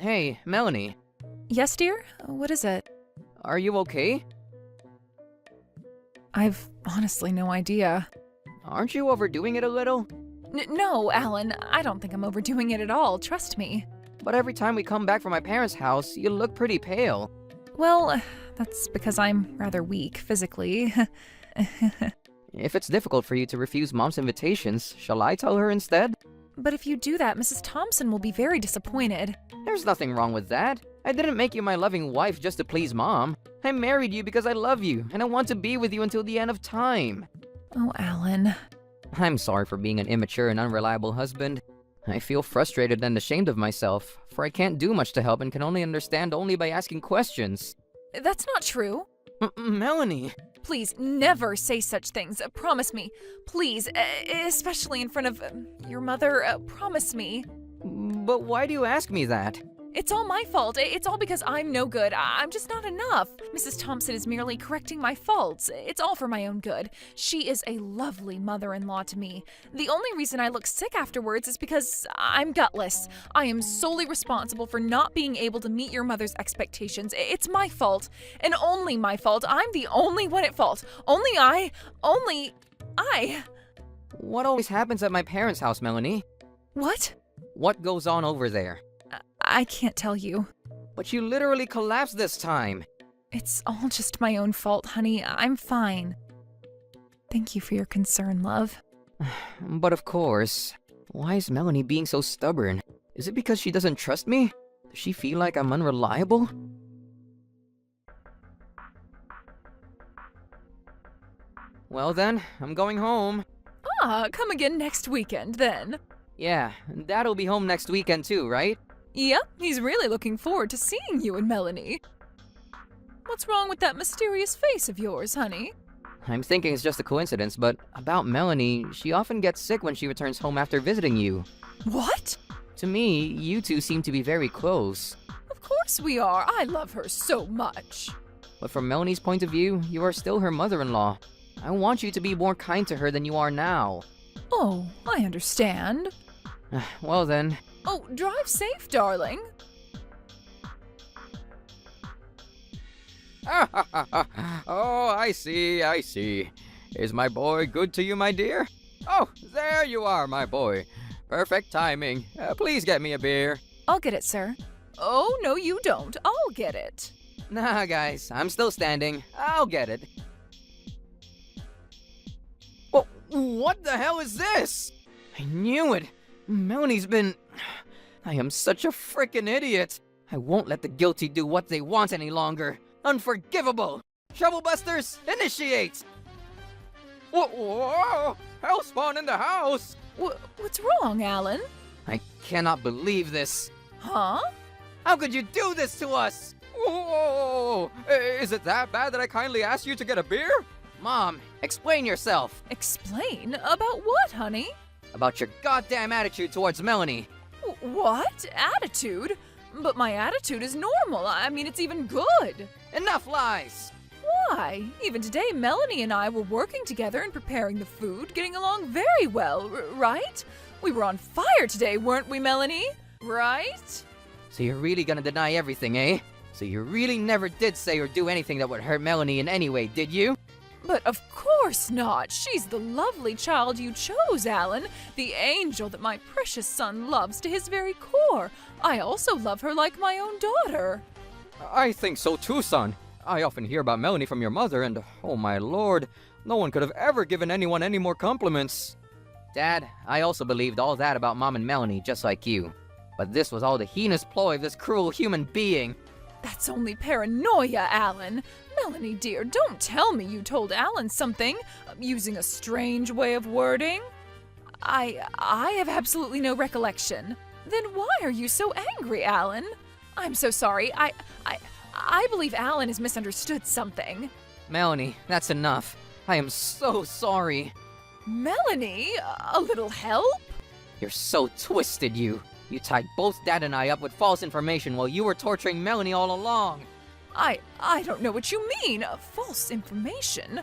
[SPEAKER 5] Hey, Melanie.
[SPEAKER 2] Yes, dear? What is it?
[SPEAKER 5] Are you okay?
[SPEAKER 2] I've honestly no idea.
[SPEAKER 5] Aren't you overdoing it a little?
[SPEAKER 2] No, Alan, I don't think I'm overdoing it at all, trust me.
[SPEAKER 5] But every time we come back from my parents' house, you look pretty pale.
[SPEAKER 2] Well, that's because I'm rather weak physically.
[SPEAKER 5] If it's difficult for you to refuse Mom's invitations, shall I tell her instead?
[SPEAKER 2] But if you do that, Mrs. Thompson will be very disappointed.
[SPEAKER 5] There's nothing wrong with that. I didn't make you my loving wife just to please Mom. I married you because I love you, and I want to be with you until the end of time.
[SPEAKER 2] Oh, Alan.
[SPEAKER 5] I'm sorry for being an immature and unreliable husband. I feel frustrated and ashamed of myself, for I can't do much to help and can only understand only by asking questions.
[SPEAKER 2] That's not true.
[SPEAKER 5] Melanie!
[SPEAKER 2] Please, never say such things. Promise me. Please, especially in front of your mother. Promise me.
[SPEAKER 5] But why do you ask me that?
[SPEAKER 2] It's all my fault. It's all because I'm no good. I'm just not enough. Mrs. Thompson is merely correcting my faults. It's all for my own good. She is a lovely mother-in-law to me. The only reason I look sick afterwards is because I'm gutless. I am solely responsible for not being able to meet your mother's expectations. It's my fault, and only my fault. I'm the only one at fault. Only I.
[SPEAKER 5] What always happens at my parents' house, Melanie?
[SPEAKER 2] What?
[SPEAKER 5] What goes on over there?
[SPEAKER 2] I can't tell you.
[SPEAKER 5] But you literally collapsed this time.
[SPEAKER 2] It's all just my own fault, honey. I'm fine. Thank you for your concern, love.
[SPEAKER 5] But of course, why is Melanie being so stubborn? Is it because she doesn't trust me? Does she feel like I'm unreliable? Well then, I'm going home.
[SPEAKER 2] Come again next weekend, then.
[SPEAKER 5] Yeah, Dad'll be home next weekend too, right?
[SPEAKER 2] Yep, he's really looking forward to seeing you and Melanie. What's wrong with that mysterious face of yours, honey?
[SPEAKER 5] I'm thinking it's just a coincidence, but about Melanie, she often gets sick when she returns home after visiting you.
[SPEAKER 2] What?
[SPEAKER 5] To me, you two seem to be very close.
[SPEAKER 2] Of course we are. I love her so much.
[SPEAKER 5] But from Melanie's point of view, you are still her mother-in-law. I want you to be more kind to her than you are now.
[SPEAKER 2] Oh, I understand.
[SPEAKER 5] Well then.
[SPEAKER 2] Oh, drive safe, darling.
[SPEAKER 5] Oh, I see. Is my boy good to you, my dear? Oh, there you are, my boy. Perfect timing. Please get me a beer.
[SPEAKER 2] I'll get it, sir. Oh, no, you don't. I'll get it.
[SPEAKER 5] Nah, guys, I'm still standing. I'll get it. Oh, what the hell is this? I knew it. Melanie's been... I am such a frickin' idiot. I won't let the guilty do what they want any longer. Unforgivable! Troublebusters, initiate! Whoa! Hellspawn in the house!
[SPEAKER 2] What's wrong, Alan?
[SPEAKER 5] I cannot believe this.
[SPEAKER 2] Huh?
[SPEAKER 5] How could you do this to us? Whoa! Is it that bad that I kindly asked you to get a beer? Mom, explain yourself.
[SPEAKER 2] Explain? About what, honey?
[SPEAKER 5] About your goddamn attitude towards Melanie.
[SPEAKER 2] What? Attitude? But my attitude is normal. I mean, it's even good.
[SPEAKER 5] Enough lies!
[SPEAKER 2] Why? Even today, Melanie and I were working together and preparing the food, getting along very well, right? We were on fire today, weren't we, Melanie? Right?
[SPEAKER 5] So you're really gonna deny everything, eh? So you really never did say or do anything that would hurt Melanie in any way, did you?
[SPEAKER 2] But of course not. She's the lovely child you chose, Alan. The angel that my precious son loves to his very core. I also love her like my own daughter.
[SPEAKER 5] I think so too, son. I often hear about Melanie from your mother, and oh my lord, no one could have ever given anyone any more compliments. Dad, I also believed all that about Mom and Melanie, just like you. But this was all the heinous ploy of this cruel human being.
[SPEAKER 2] That's only paranoia, Alan. Melanie, dear, don't tell me you told Alan something, using a strange way of wording. I have absolutely no recollection. Then why are you so angry, Alan? I'm so sorry. I believe Alan has misunderstood something.
[SPEAKER 5] Melanie, that's enough. I am so sorry.
[SPEAKER 2] Melanie, a little help?
[SPEAKER 5] You're so twisted, you. You tied both Dad and I up with false information while you were torturing Melanie all along.
[SPEAKER 2] I don't know what you mean. False information?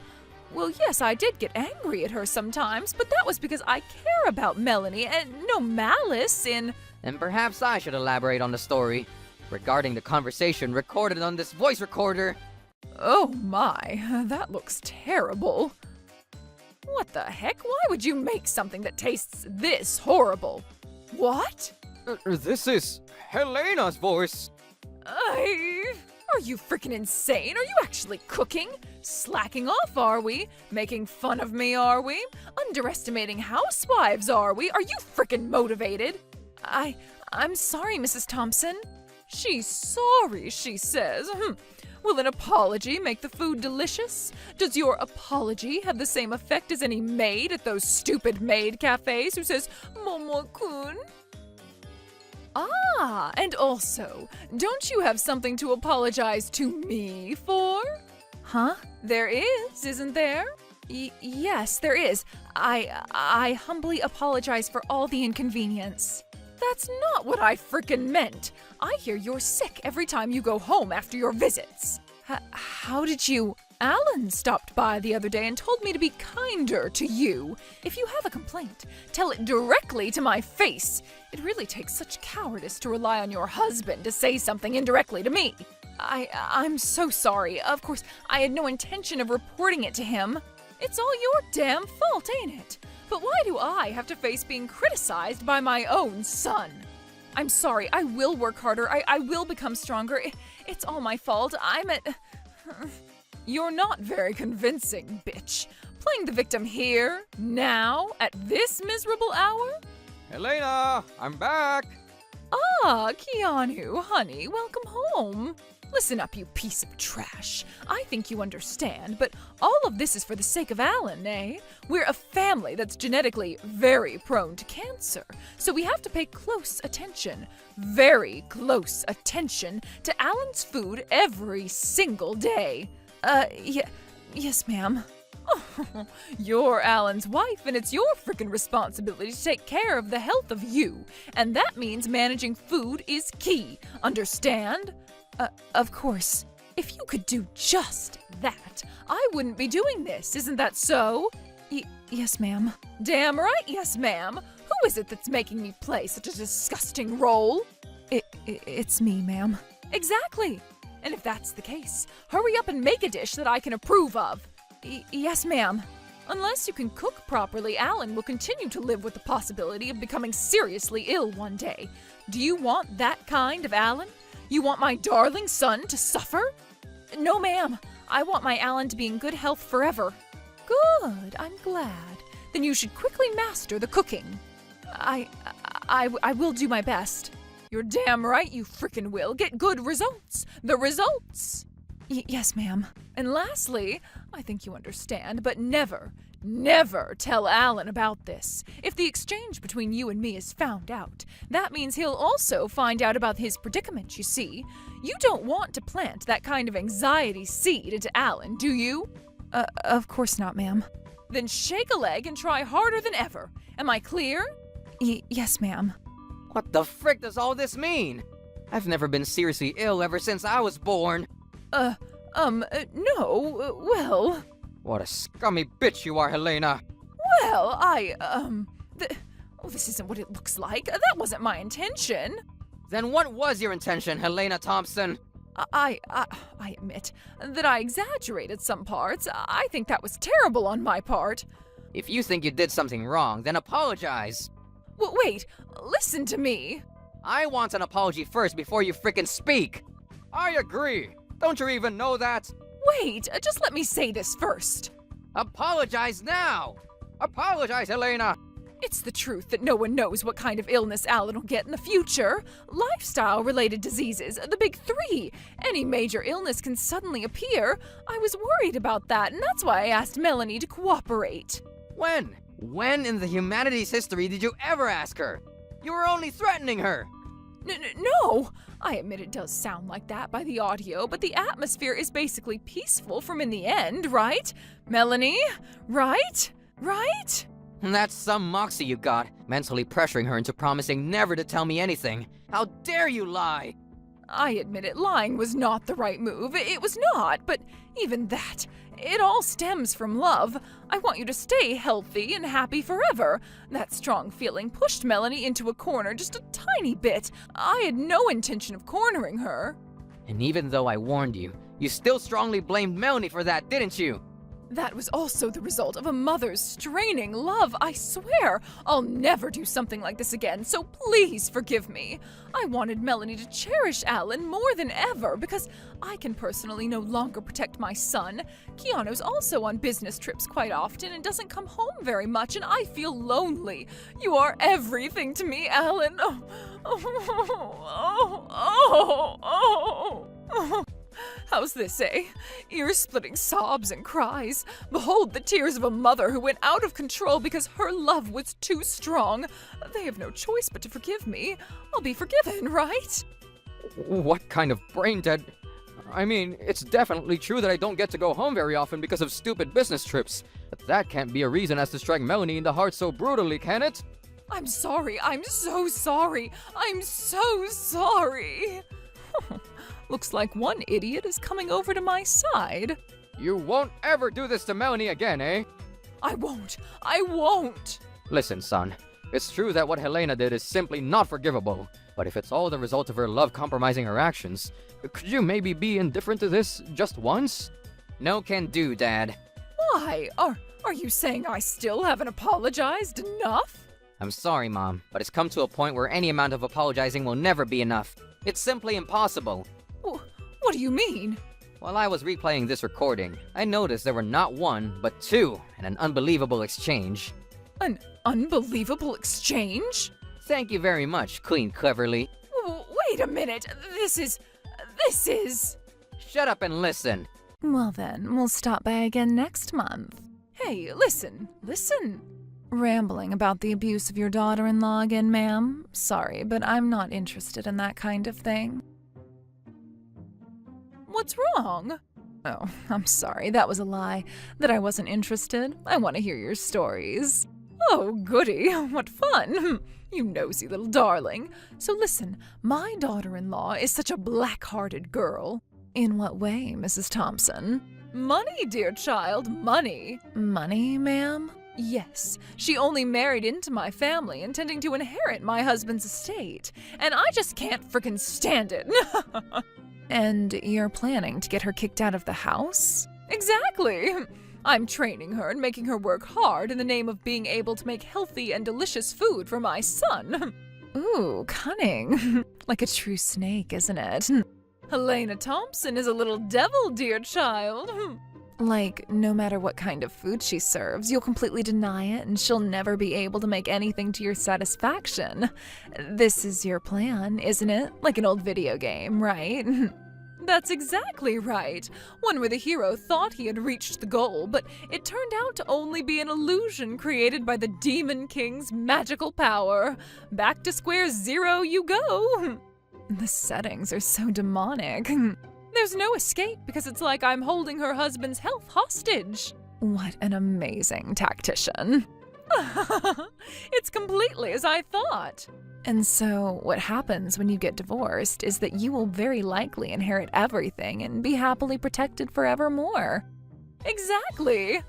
[SPEAKER 2] Well, yes, I did get angry at her sometimes, but that was because I care about Melanie and no malice in...
[SPEAKER 5] And perhaps I should elaborate on the story regarding the conversation recorded on this voice recorder.
[SPEAKER 2] Oh my, that looks terrible. What the heck? Why would you make something that tastes this horrible? What?
[SPEAKER 5] This is Helena's voice.
[SPEAKER 2] Are you freaking insane? Are you actually cooking? Slacking off, are we? Making fun of me, are we? Underestimating housewives, are we? Are you freaking motivated? I'm sorry, Mrs. Thompson. She's sorry, she says. Will an apology make the food delicious? Does your apology have the same effect as any maid at those stupid maid cafes who says, Momo-kun? Ah, and also, don't you have something to apologize to me for? Huh? There is, isn't there? Yes, there is. I humbly apologize for all the inconvenience. That's not what I frickin' meant. I hear you're sick every time you go home after your visits. How did you? Alan stopped by the other day and told me to be kinder to you. If you have a complaint, tell it directly to my face. It really takes such cowardice to rely on your husband to say something indirectly to me. I'm so sorry. Of course, I had no intention of reporting it to him. It's all your damn fault, ain't it? But why do I have to face being criticized by my own son? I'm sorry. I will work harder. I will become stronger. It's all my fault. You're not very convincing, bitch. Playing the victim here, now, at this miserable hour?
[SPEAKER 5] Helena, I'm back!
[SPEAKER 2] Ah, Keanu, honey, welcome home. Listen up, you piece of trash. I think you understand, but all of this is for the sake of Alan, eh? We're a family that's genetically very prone to cancer, so we have to pay close attention, very close attention to Alan's food every single day. Yes, ma'am. Oh, you're Alan's wife, and it's your frickin' responsibility to take care of the health of you, and that means managing food is key. Understand? Of course. If you could do just that, I wouldn't be doing this. Isn't that so? Yes, ma'am. Damn right, yes, ma'am. Who is it that's making me play such a disgusting role? It's me, ma'am. Exactly. And if that's the case, hurry up and make a dish that I can approve of. Yes, ma'am. Unless you can cook properly, Alan will continue to live with the possibility of becoming seriously ill one day. Do you want that kind of Alan? You want my darling son to suffer? No, ma'am. I want my Alan to be in good health forever. Good, I'm glad. Then you should quickly master the cooking. I will do my best. You're damn right you frickin' will. Get good results. The results. Yes, ma'am. And lastly, I think you understand, but never tell Alan about this. If the exchange between you and me is found out, that means he'll also find out about his predicament, you see. You don't want to plant that kind of anxiety seed into Alan, do you? Of course not, ma'am. Then shake a leg and try harder than ever. Am I clear? Yes, ma'am.
[SPEAKER 5] What the frick does all this mean? I've never been seriously ill ever since I was born.
[SPEAKER 2] No, well...
[SPEAKER 5] What a scummy bitch you are, Helena.
[SPEAKER 2] Well, this isn't what it looks like. That wasn't my intention.
[SPEAKER 5] Then what was your intention, Helena Thompson?
[SPEAKER 2] I admit that I exaggerated some parts. I think that was terrible on my part.
[SPEAKER 5] If you think you did something wrong, then apologize.
[SPEAKER 2] Wait, listen to me.
[SPEAKER 5] I want an apology first before you frickin' speak. I agree. Don't you even know that?
[SPEAKER 2] Wait, just let me say this first.
[SPEAKER 5] Apologize now! Apologize, Helena!
[SPEAKER 2] It's the truth that no one knows what kind of illness Alan will get in the future. Lifestyle-related diseases, the big three. Any major illness can suddenly appear. I was worried about that, and that's why I asked Melanie to cooperate.
[SPEAKER 5] When? When in the humanity's history did you ever ask her? You were only threatening her.
[SPEAKER 2] No! I admit it does sound like that by the audio, but the atmosphere is basically peaceful from in the end, right? Melanie? Right? Right?
[SPEAKER 5] That's some moxie you got, mentally pressuring her into promising never to tell me anything. How dare you lie!
[SPEAKER 2] I admit it, lying was not the right move. It was not, but even that, it all stems from love. I want you to stay healthy and happy forever. That strong feeling pushed Melanie into a corner just a tiny bit. I had no intention of cornering her.
[SPEAKER 5] And even though I warned you, you still strongly blamed Melanie for that, didn't you?
[SPEAKER 2] That was also the result of a mother's straining love, I swear. I'll never do something like this again, so please forgive me. I wanted Melanie to cherish Alan more than ever because I can personally no longer protect my son. Keanu's also on business trips quite often and doesn't come home very much, and I feel lonely. You are everything to me, Alan. How's this, eh? Ear-splitting sobs and cries. Behold the tears of a mother who went out of control because her love was too strong. They have no choice but to forgive me. I'll be forgiven, right?
[SPEAKER 5] What kind of brain dead? I mean, it's definitely true that I don't get to go home very often because of stupid business trips. But that can't be a reason as to strike Melanie in the heart so brutally, can it?
[SPEAKER 2] I'm sorry. I'm so sorry. I'm so sorry. Looks like one idiot is coming over to my side.
[SPEAKER 5] You won't ever do this to Melanie again, eh?
[SPEAKER 2] I won't. I won't.
[SPEAKER 5] Listen, son. It's true that what Helena did is simply not forgivable. But if it's all the result of her love compromising her actions, could you maybe be indifferent to this just once? No can do, Dad.
[SPEAKER 2] Why? Are you saying I still haven't apologized enough?
[SPEAKER 5] I'm sorry, Mom, but it's come to a point where any amount of apologizing will never be enough. It's simply impossible.
[SPEAKER 2] What do you mean?
[SPEAKER 5] While I was replaying this recording, I noticed there were not one, but two, and an unbelievable exchange.
[SPEAKER 2] An unbelievable exchange?
[SPEAKER 5] Thank you very much, Queen Cleverly.
[SPEAKER 2] Wait a minute. This is...
[SPEAKER 5] Shut up and listen.
[SPEAKER 2] Well then, we'll stop by again next month. Hey, listen. Rambling about the abuse of your daughter-in-law again, ma'am? Sorry, but I'm not interested in that kind of thing. What's wrong? Oh, I'm sorry, that was a lie. That I wasn't interested. I want to hear your stories. Oh, goody, what fun. You nosy little darling. So listen, my daughter-in-law is such a black-hearted girl. In what way, Mrs. Thompson? Money, dear child, money. Money, ma'am? Yes, she only married into my family, intending to inherit my husband's estate. And I just can't frickin' stand it. And you're planning to get her kicked out of the house? Exactly. I'm training her and making her work hard in the name of being able to make healthy and delicious food for my son. Ooh, cunning. Like a true snake, isn't it? Helena Thompson is a little devil, dear child. Like, no matter what kind of food she serves, you'll completely deny it and she'll never be able to make anything to your satisfaction. This is your plan, isn't it? Like an old video game, right? That's exactly right. One where the hero thought he had reached the goal, but it turned out to only be an illusion created by the Demon King's magical power. Back to square zero you go. The settings are so demonic. There's no escape because it's like I'm holding her husband's health hostage. What an amazing tactician. It's completely as I thought. And so, what happens when you get divorced is that you will very likely inherit everything and be happily protected forevermore. Exactly.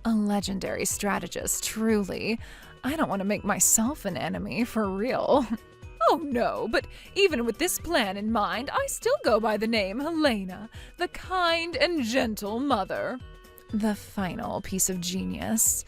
[SPEAKER 2] A legendary strategist, truly. I don't want to make myself an enemy, for real. Oh no, but even with this plan in mind, I still go by the name Helena, the kind and gentle mother. The final piece of genius.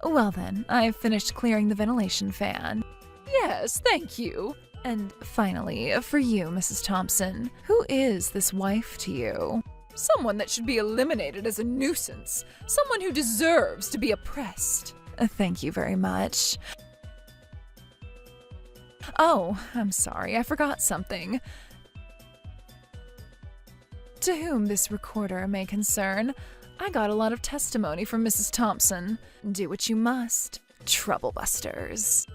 [SPEAKER 2] Well then, I've finished clearing the ventilation fan. Yes, thank you. And finally, for you, Mrs. Thompson, who is this wife to you? Someone that should be eliminated as a nuisance. Someone who deserves to be oppressed. Thank you very much. Oh, I'm sorry, I forgot something. To whom this recorder may concern, I got a lot of testimony from Mrs. Thompson. Do what you must. Troublebusters.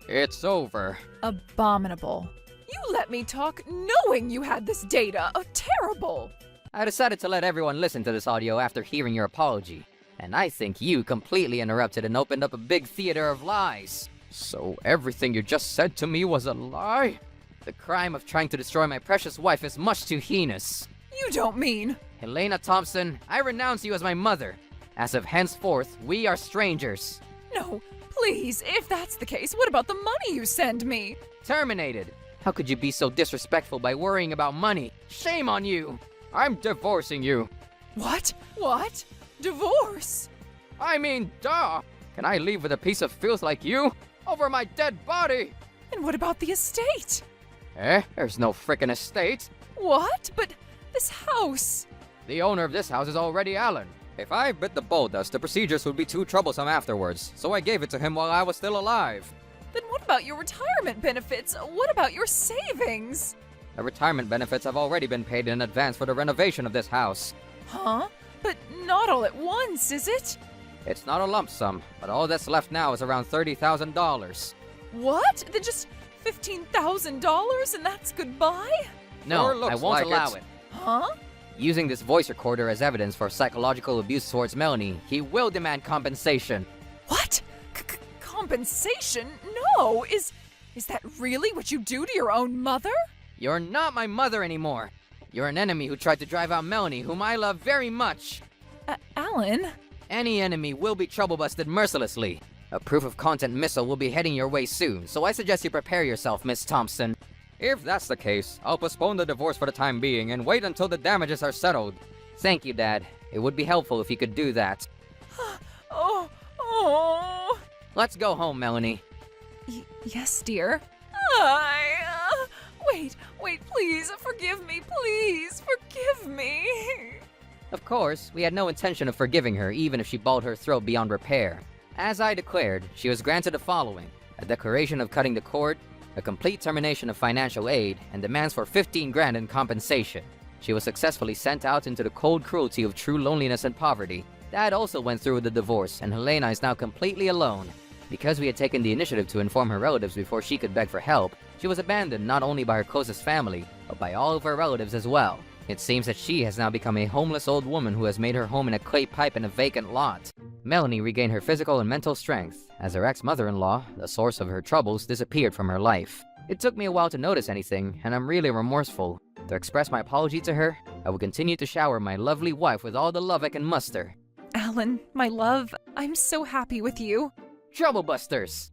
[SPEAKER 5] It's over.
[SPEAKER 2] Abominable. You let me talk knowing you had this data. Oh, terrible.
[SPEAKER 5] I decided to let everyone listen to this audio after hearing your apology. And I think you completely interrupted and opened up a big theater of lies. So everything you just said to me was a lie? The crime of trying to destroy my precious wife is much too heinous.
[SPEAKER 2] You don't mean...
[SPEAKER 5] Helena Thompson, I renounce you as my mother. As of henceforth, we are strangers.
[SPEAKER 2] No, please, if that's the case, what about the money you send me?
[SPEAKER 5] Terminated. How could you be so disrespectful by worrying about money? Shame on you! I'm divorcing you!
[SPEAKER 2] What? What? Divorce?
[SPEAKER 5] I mean, duh! Can I leave with a piece of filth like you? Over my dead body!
[SPEAKER 2] And what about the estate?
[SPEAKER 5] There's no frickin' estate!
[SPEAKER 2] What? But this house.
[SPEAKER 5] The owner of this house is already Alan. If I bit the bull dust, the procedures would be too troublesome afterwards, so I gave it to him while I was still alive.
[SPEAKER 2] Then what about your retirement benefits? What about your savings?
[SPEAKER 5] The retirement benefits have already been paid in advance for the renovation of this house.
[SPEAKER 2] Huh? But not all at once, is it?
[SPEAKER 5] It's not a lump sum, but all that's left now is around $30,000.
[SPEAKER 2] What? Then just $15,000 and that's goodbye?
[SPEAKER 5] No,
[SPEAKER 1] Or looks
[SPEAKER 5] I won't
[SPEAKER 1] like
[SPEAKER 5] allow
[SPEAKER 1] it.
[SPEAKER 5] it.
[SPEAKER 2] Huh?
[SPEAKER 5] Using this voice recorder as evidence for psychological abuse towards Melanie, he will demand compensation.
[SPEAKER 2] What? Compensation? No! Is that really what you do to your own mother?
[SPEAKER 5] You're not my mother anymore. You're an enemy who tried to drive out Melanie, whom I love very much.
[SPEAKER 2] Alan?
[SPEAKER 5] Any enemy will be trouble-busted mercilessly. A proof of content missile will be heading your way soon, so I suggest you prepare yourself, Miss Thompson. If that's the case, I'll postpone the divorce for the time being and wait until the damages are settled. Thank you, Dad. It would be helpful if you could do that.
[SPEAKER 2] Oh.
[SPEAKER 5] Let's go home, Melanie.
[SPEAKER 2] Yes, dear. Wait, please, forgive me, please, forgive me.
[SPEAKER 5] Of course, we had no intention of forgiving her even if she bawled her throat beyond repair. As I declared, she was granted the following: a declaration of cutting the cord, a complete termination of financial aid, and demands for 15 grand in compensation. She was successfully sent out into the cold cruelty of true loneliness and poverty. Dad also went through with the divorce, and Helena is now completely alone. Because we had taken the initiative to inform her relatives before she could beg for help, she was abandoned not only by her closest family, but by all of her relatives as well. It seems that she has now become a homeless old woman who has made her home in a clay pipe in a vacant lot. Melanie regained her physical and mental strength, as her ex-mother-in-law, the source of her troubles, disappeared from her life. It took me a while to notice anything, and I'm really remorseful. To express my apology to her, I will continue to shower my lovely wife with all the love I can muster.
[SPEAKER 2] Alan, my love, I'm so happy with you.
[SPEAKER 5] Troublebusters!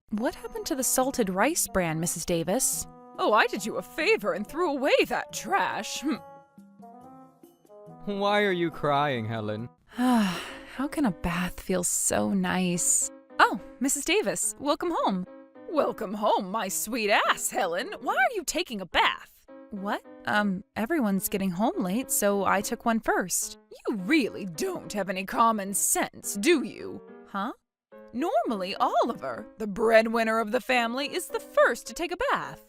[SPEAKER 2] What happened to the salted rice bran, Mrs. Davis? Oh, I did you a favor and threw away that trash.
[SPEAKER 5] Why are you crying, Helen?
[SPEAKER 2] How can a bath feel so nice? Oh, Mrs. Davis, welcome home. Welcome home, my sweet ass, Helen. Why are you taking a bath? What? Everyone's getting home late, so I took one first. You really don't have any common sense, do you? Huh? Normally, Oliver, the breadwinner of the family, is the first to take a bath.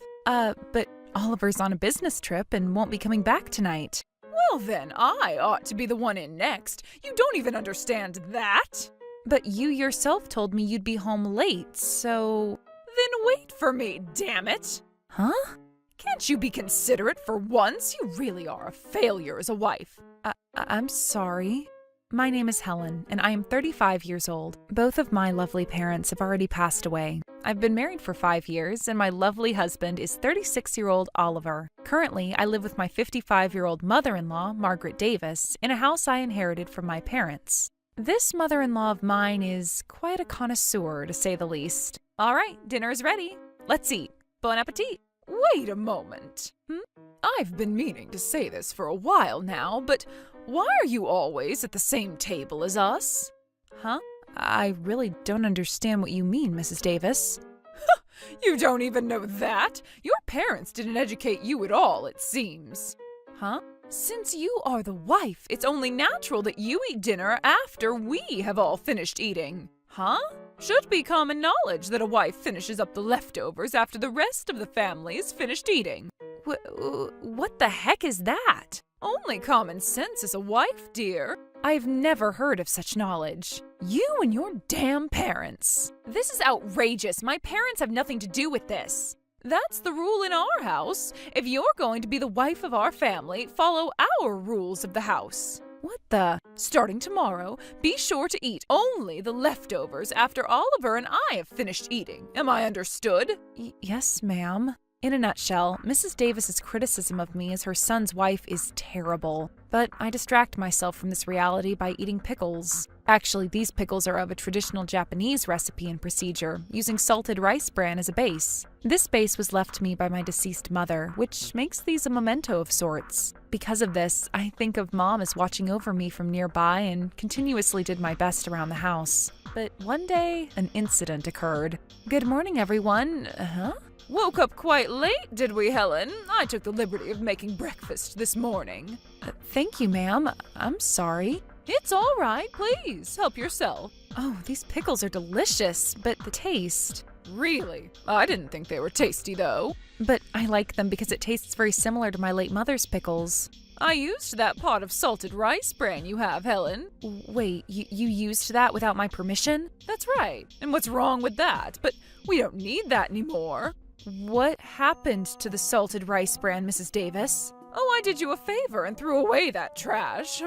[SPEAKER 2] But Oliver's on a business trip and won't be coming back tonight. Well then, I ought to be the one in next. You don't even understand that. But you yourself told me you'd be home late, so... Then wait for me, damn it! Huh? Can't you be considerate for once? You really are a failure as a wife. I'm sorry. My name is Helen, and I am 35 years old. Both of my lovely parents have already passed away. I've been married for 5 years, and my lovely husband is 36-year-old Oliver. Currently, I live with my 55-year-old mother-in-law, Margaret Davis, in a house I inherited from my parents. This mother-in-law of mine is quite a connoisseur, to say the least. All right, dinner is ready. Let's eat. Bon appetit. Wait a moment. I've been meaning to say this for a while now, but why are you always at the same table as us? Huh? I really don't understand what you mean, Mrs. Davis. You don't even know that? Your parents didn't educate you at all, it seems. Huh? Since you are the wife, it's only natural that you eat dinner after we have all finished eating. Huh? Should be common knowledge that a wife finishes up the leftovers after the rest of the family is finished eating. What the heck is that? Only common sense as a wife, dear. I've never heard of such knowledge. You and your damn parents. This is outrageous. My parents have nothing to do with this. That's the rule in our house. If you're going to be the wife of our family, follow our rules of the house. What the? Starting tomorrow, be sure to eat only the leftovers after Oliver and I have finished eating. Am I understood? Yes, ma'am. In a nutshell, Mrs. Davis's criticism of me as her son's wife is terrible, but I distract myself from this reality by eating pickles. Actually, these pickles are of a traditional Japanese recipe and procedure, using salted rice bran as a base. This base was left to me by my deceased mother, which makes these a memento of sorts. Because of this, I think of Mom as watching over me from nearby and continuously did my best around the house. But one day, an incident occurred. Good morning, everyone. Woke up quite late, did we, Helen? I took the liberty of making breakfast this morning. Thank you, ma'am. I'm sorry. It's all right. Please, help yourself. Oh, these pickles are delicious, but the taste... Really? I didn't think they were tasty, though. But I like them because it tastes very similar to my late mother's pickles. I used that pot of salted rice bran you have, Helen. Wait, you used that without my permission? That's right. And what's wrong with that? But we don't need that anymore. What happened to the salted rice bran, Mrs. Davis? Oh, I did you a favor and threw away that trash.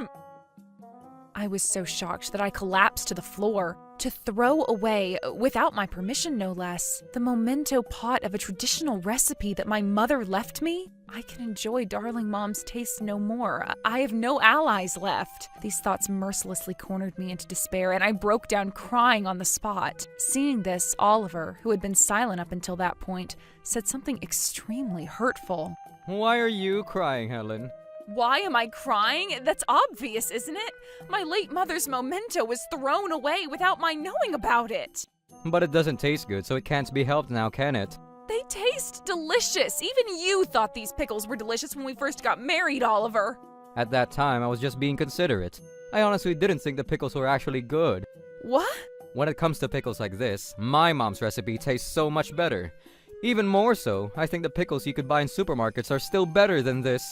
[SPEAKER 2] I was so shocked that I collapsed to the floor. To throw away, without my permission no less, the memento pot of a traditional recipe that my mother left me? I can enjoy darling Mom's taste no more. I have no allies left. These thoughts mercilessly cornered me into despair, and I broke down crying on the spot. Seeing this, Oliver, who had been silent up until that point, said something extremely hurtful.
[SPEAKER 5] Why are you crying, Helen?
[SPEAKER 2] Why am I crying? That's obvious, isn't it? My late mother's memento was thrown away without my knowing about it.
[SPEAKER 5] But it doesn't taste good, so it can't be helped now, can it?
[SPEAKER 2] They taste delicious. Even you thought these pickles were delicious when we first got married, Oliver.
[SPEAKER 5] At that time, I was just being considerate. I honestly didn't think the pickles were actually good.
[SPEAKER 2] What?
[SPEAKER 5] When it comes to pickles like this, my mom's recipe tastes so much better. Even more so, I think the pickles you could buy in supermarkets are still better than this.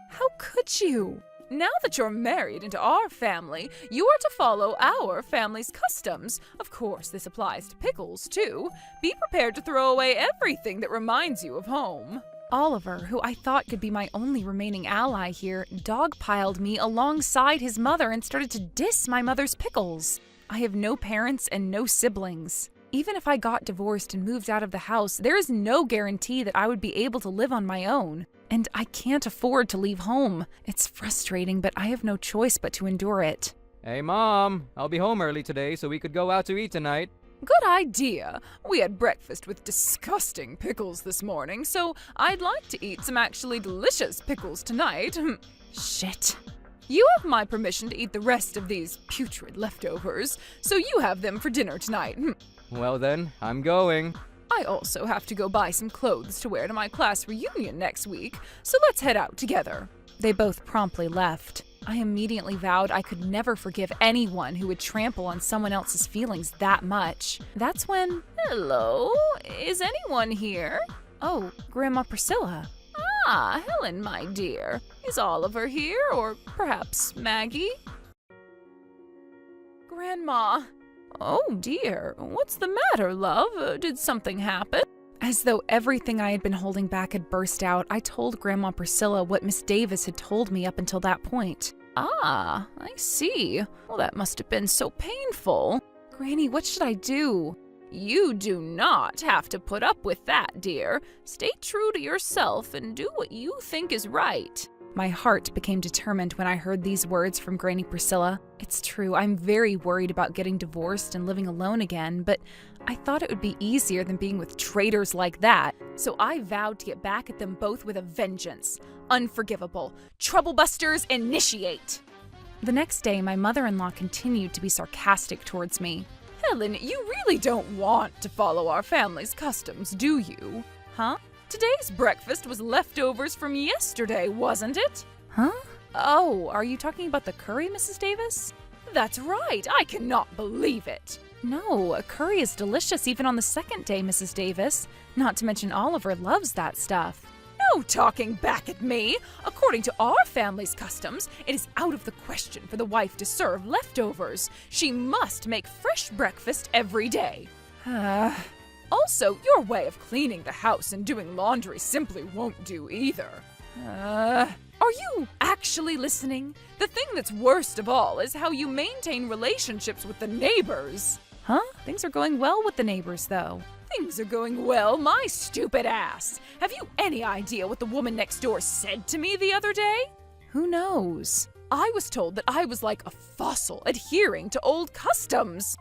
[SPEAKER 2] How could you? Now that you're married into our family, you are to follow our family's customs. Of course, this applies to pickles, too. Be prepared to throw away everything that reminds you of home. Oliver, who I thought could be my only remaining ally here, dogpiled me alongside his mother and started to diss my mother's pickles. I have no parents and no siblings. Even if I got divorced and moved out of the house, there is no guarantee that I would be able to live on my own. And I can't afford to leave home. It's frustrating, but I have no choice but to endure it.
[SPEAKER 5] Hey, Mom, I'll be home early today so we could go out to eat tonight.
[SPEAKER 2] Good idea. We had breakfast with disgusting pickles this morning, so I'd like to eat some actually delicious pickles tonight. Shit. You have my permission to eat the rest of these putrid leftovers, so you have them for dinner tonight.
[SPEAKER 5] Well then, I'm going.
[SPEAKER 2] I also have to go buy some clothes to wear to my class reunion next week, so let's head out together. They both promptly left. I immediately vowed I could never forgive anyone who would trample on someone else's feelings that much. That's when, hello, is anyone here? Oh, Grandma Priscilla. Ah, Helen, my dear. Is Oliver here, or perhaps Maggie? Grandma. Oh dear, what's the matter, love? Did something happen? As though everything I had been holding back had burst out, I told Grandma Priscilla what Miss Davis had told me up until that point. Ah, I see. Well, that must have been so painful. Granny, what should I do? You do not have to put up with that, dear. Stay true to yourself and do what you think is right. My heart became determined when I heard these words from Granny Priscilla. It's true, I'm very worried about getting divorced and living alone again, but I thought it would be easier than being with traitors like that, so I vowed to get back at them both with a vengeance. Unforgivable. Troublebusters initiate! The next day, my mother-in-law continued to be sarcastic towards me. Helen, you really don't want to follow our family's customs, do you? Huh? Today's breakfast was leftovers from yesterday, wasn't it? Huh? Oh, are you talking about the curry, Mrs. Davis? That's right, I cannot believe it. No, a curry is delicious even on the second day, Mrs. Davis. Not to mention Oliver loves that stuff. No talking back at me! According to our family's customs, it is out of the question for the wife to serve leftovers. She must make fresh breakfast every day. Also, your way of cleaning the house and doing laundry simply won't do either. Are you actually listening? The thing that's worst of all is how you maintain relationships with the neighbors. Huh? Things are going well with the neighbors, though. Things are going well, my stupid ass. Have you any idea what the woman next door said to me the other day? Who knows? I was told that I was like a fossil adhering to old customs.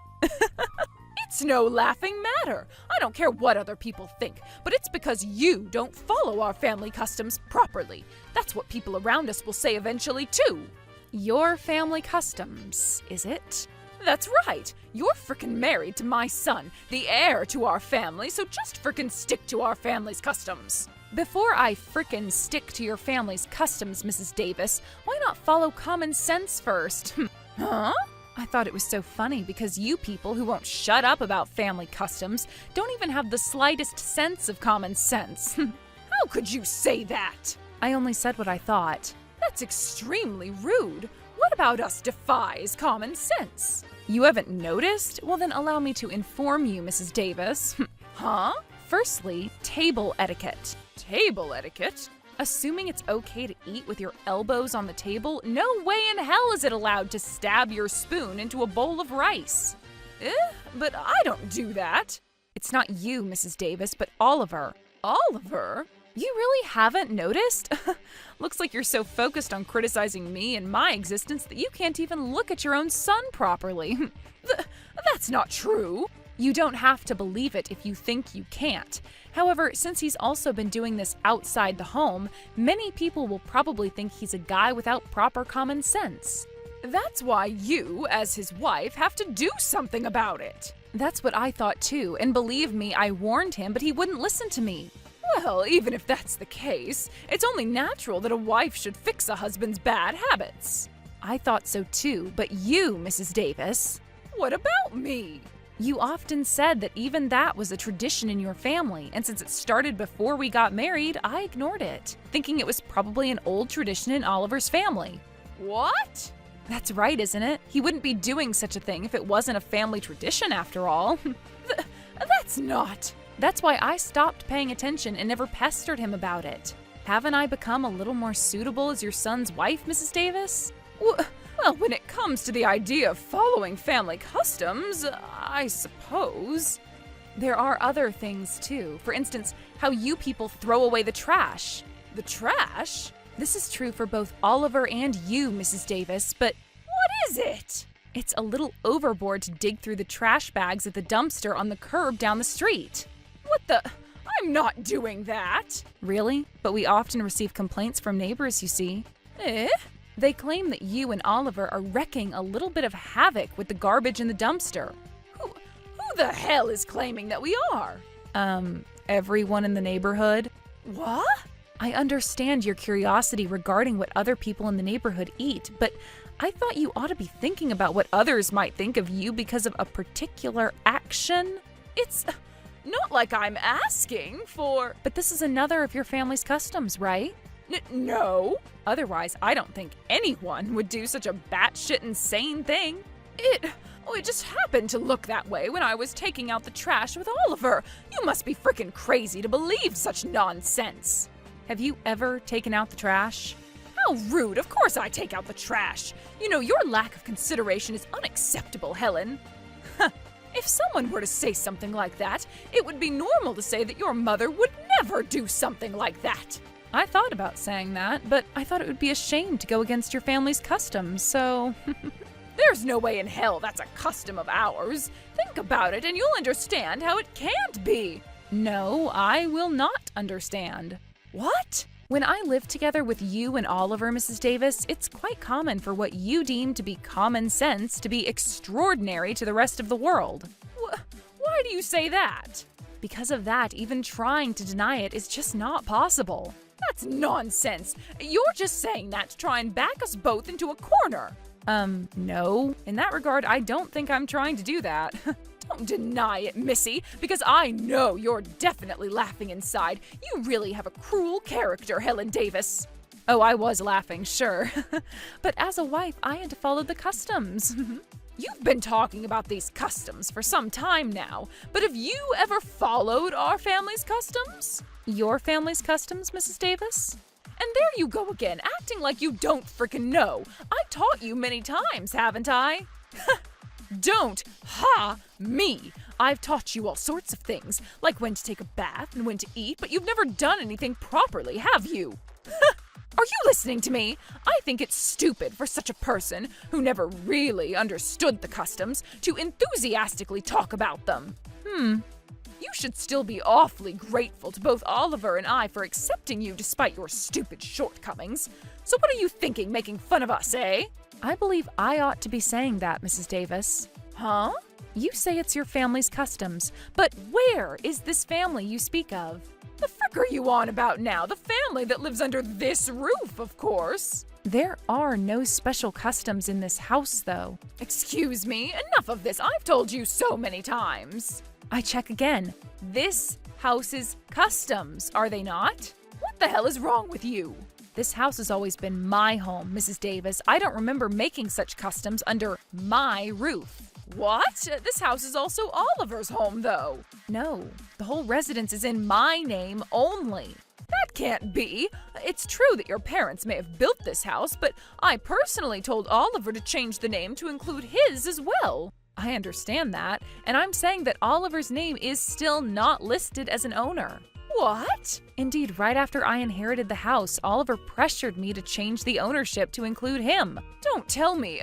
[SPEAKER 2] It's no laughing matter. I don't care what other people think, but it's because you don't follow our family customs properly. That's what people around us will say eventually, too. Your family customs, is it? That's right. You're frickin' married to my son, the heir to our family, so just frickin' stick to our family's customs. Before I frickin' stick to your family's customs, Mrs. Davis, why not follow common sense first? Huh? I thought it was so funny because you people who won't shut up about family customs don't even have the slightest sense of common sense. How could you say that? I only said what I thought. That's extremely rude. What about us defies common sense? You haven't noticed? Well, then allow me to inform you, Mrs. Davis. Huh? Firstly, table etiquette. Table etiquette? Assuming it's okay to eat with your elbows on the table, no way in hell is it allowed to stab your spoon into a bowl of rice. But I don't do that. It's not you, Mrs. Davis, but Oliver. Oliver? You really haven't noticed? Looks like you're so focused on criticizing me and my existence that you can't even look at your own son properly. That's not true. You don't have to believe it if you think you can't. However, since he's also been doing this outside the home, many people will probably think he's a guy without proper common sense. That's why you, as his wife, have to do something about it. That's what I thought too, and believe me, I warned him, but he wouldn't listen to me. Well, even if that's the case, it's only natural that a wife should fix a husband's bad habits. I thought so too, but you, Mrs. Davis. What about me? You often said that even that was a tradition in your family, and since it started before we got married, I ignored it, thinking it was probably an old tradition in Oliver's family. What? That's right, isn't it? He wouldn't be doing such a thing if it wasn't a family tradition after all. That's not. That's why I stopped paying attention and never pestered him about it. Haven't I become a little more suitable as your son's wife, Mrs. Davis? Well, when it comes to the idea of following family customs, I suppose. There are other things, too. For instance, how you people throw away the trash. The trash? This is true for both Oliver and you, Mrs. Davis, but what is it? It's a little overboard to dig through the trash bags at the dumpster on the curb down the street. What the? I'm not doing that. Really? But we often receive complaints from neighbors, you see. They claim that you and Oliver are wreaking a little bit of havoc with the garbage in the dumpster. Who the hell is claiming that we are? Everyone in the neighborhood. What? I understand your curiosity regarding what other people in the neighborhood eat, but I thought you ought to be thinking about what others might think of you because of a particular action. It's not like I'm asking for... But this is another of your family's customs, right? No. Otherwise, I don't think anyone would do such a batshit insane thing. It just happened to look that way when I was taking out the trash with Oliver. You must be frickin' crazy to believe such nonsense. Have you ever taken out the trash? How rude. Of course I take out the trash. You know, your lack of consideration is unacceptable, Helen. If someone were to say something like that, it would be normal to say that your mother would never do something like that. I thought about saying that, but I thought it would be a shame to go against your family's customs, so... There's no way in hell that's a custom of ours. Think about it and you'll understand how it can't be. No, I will not understand. What? When I live together with you and Oliver, Mrs. Davis, it's quite common for what you deem to be common sense to be extraordinary to the rest of the world. Why do you say that? Because of that, even trying to deny it is just not possible. That's nonsense. You're just saying that to try and back us both into a corner. No. In that regard, I don't think I'm trying to do that. Don't deny it, Missy, because I know you're definitely laughing inside. You really have a cruel character, Helen Davis. Oh, I was laughing, sure. But as a wife, I had to follow the customs. You've been talking about these customs for some time now, but have you ever followed our family's customs? Your family's customs, Mrs. Davis? And there you go again, acting like you don't frickin' know. I taught you many times, haven't I? Don't me. I've taught you all sorts of things, like when to take a bath and when to eat, but you've never done anything properly, have you? Are you listening to me? I think it's stupid for such a person who never really understood the customs to enthusiastically talk about them. You should still be awfully grateful to both Oliver and I for accepting you despite your stupid shortcomings. So what are you thinking, making fun of us, eh? I believe I ought to be saying that, Mrs. Davis. Huh? You say it's your family's customs, but where is this family you speak of? The frick are you on about now? The family that lives under this roof, of course. There are no special customs in this house, though. Excuse me, enough of this. I've told you so many times. I check again. This house's customs, are they not? What the hell is wrong with you? This house has always been my home, Mrs. Davis. I don't remember making such customs under my roof. What? This house is also Oliver's home, though. No, the whole residence is in my name only. That can't be. It's true that your parents may have built this house, but I personally told Oliver to change the name to include his as well. I understand that, and I'm saying that Oliver's name is still not listed as an owner. What? Indeed, right after I inherited the house, Oliver pressured me to change the ownership to include him. Don't tell me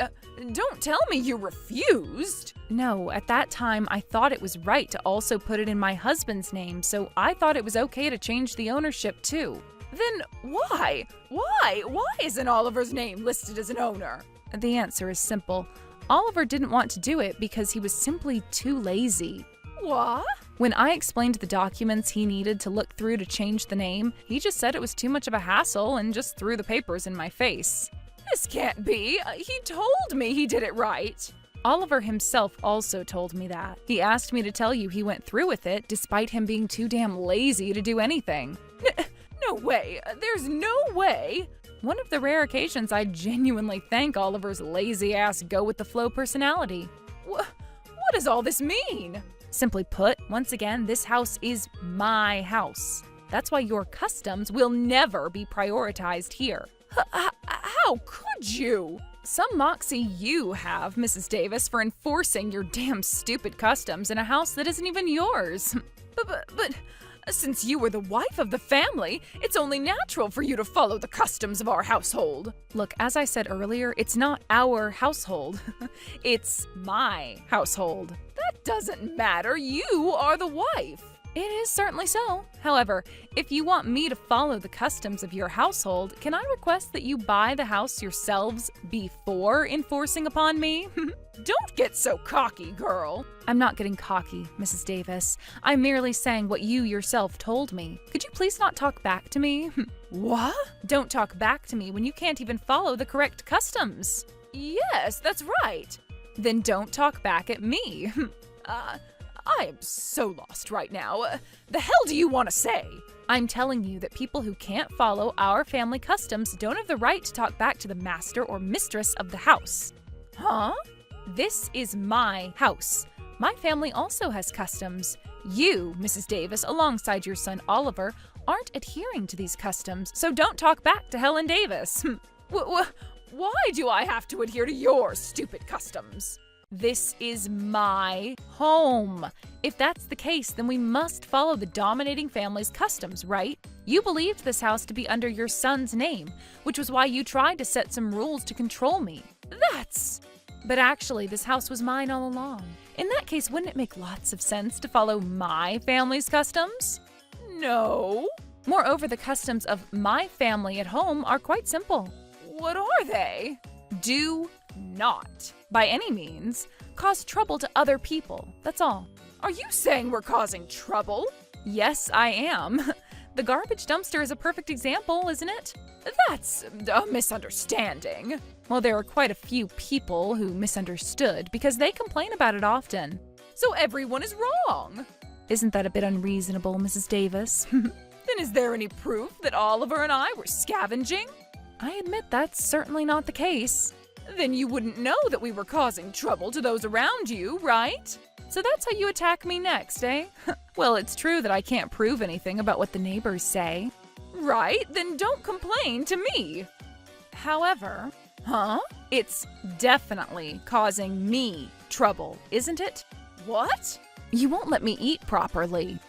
[SPEAKER 2] you refused. No, at that time I thought it was right to also put it in my husband's name, so I thought it was okay to change the ownership too. Then why? Why isn't Oliver's name listed as an owner? The answer is simple. Oliver didn't want to do it because he was simply too lazy. What? When I explained the documents he needed to look through to change the name, he just said it was too much of a hassle and just threw the papers in my face. This can't be. He told me he did it right. Oliver himself also told me that. He asked me to tell you he went through with it despite him being too damn lazy to do anything. No way. There's no way. One of the rare occasions I genuinely thank Oliver's lazy-ass go-with-the-flow personality. What does all this mean? Simply put, once again, this house is my house. That's why your customs will never be prioritized here. How could you? Some moxie you have, Mrs. Davis, for enforcing your damn stupid customs in a house that isn't even yours. But since you were the wife of the family, it's only natural for you to follow the customs of our household. Look, as I said earlier, it's not our household. It's my household. That doesn't matter. You are the wife. It is certainly so. However, if you want me to follow the customs of your household, can I request that you buy the house yourselves before enforcing upon me? Don't get so cocky, girl. I'm not getting cocky, Mrs. Davis. I'm merely saying what you yourself told me. Could you please not talk back to me? What? Don't talk back to me when you can't even follow the correct customs. Yes, that's right. Then don't talk back at me. I am so lost right now. The hell do you want to say? I'm telling you that people who can't follow our family customs don't have the right to talk back to the master or mistress of the house. Huh? This is my house. My family also has customs. You, Mrs. Davis, alongside your son Oliver, aren't adhering to these customs, so don't talk back to Helen Davis. Why do I have to adhere to your stupid customs? This is my home. If that's the case, then we must follow the dominating family's customs, right? You believed this house to be under your son's name, which was why you tried to set some rules to control me. But actually, this house was mine all along. In that case, wouldn't it make lots of sense to follow my family's customs? No. Moreover, the customs of my family at home are quite simple. What are they? Do not, by any means, cause trouble to other people. That's all. Are you saying we're causing trouble? Yes, I am. The garbage dumpster is a perfect example, isn't it? That's a misunderstanding. Well, there are quite a few people who misunderstood because they complain about it often. So everyone is wrong. Isn't that a bit unreasonable, Mrs. Davis? Then is there any proof that Oliver and I were scavenging? I admit that's certainly not the case. Then you wouldn't know that we were causing trouble to those around you, right? So that's how you attack me next, eh? Well, it's true that I can't prove anything about what the neighbors say. Right, then don't complain to me. However, it's definitely causing me trouble, isn't it? What? You won't let me eat properly.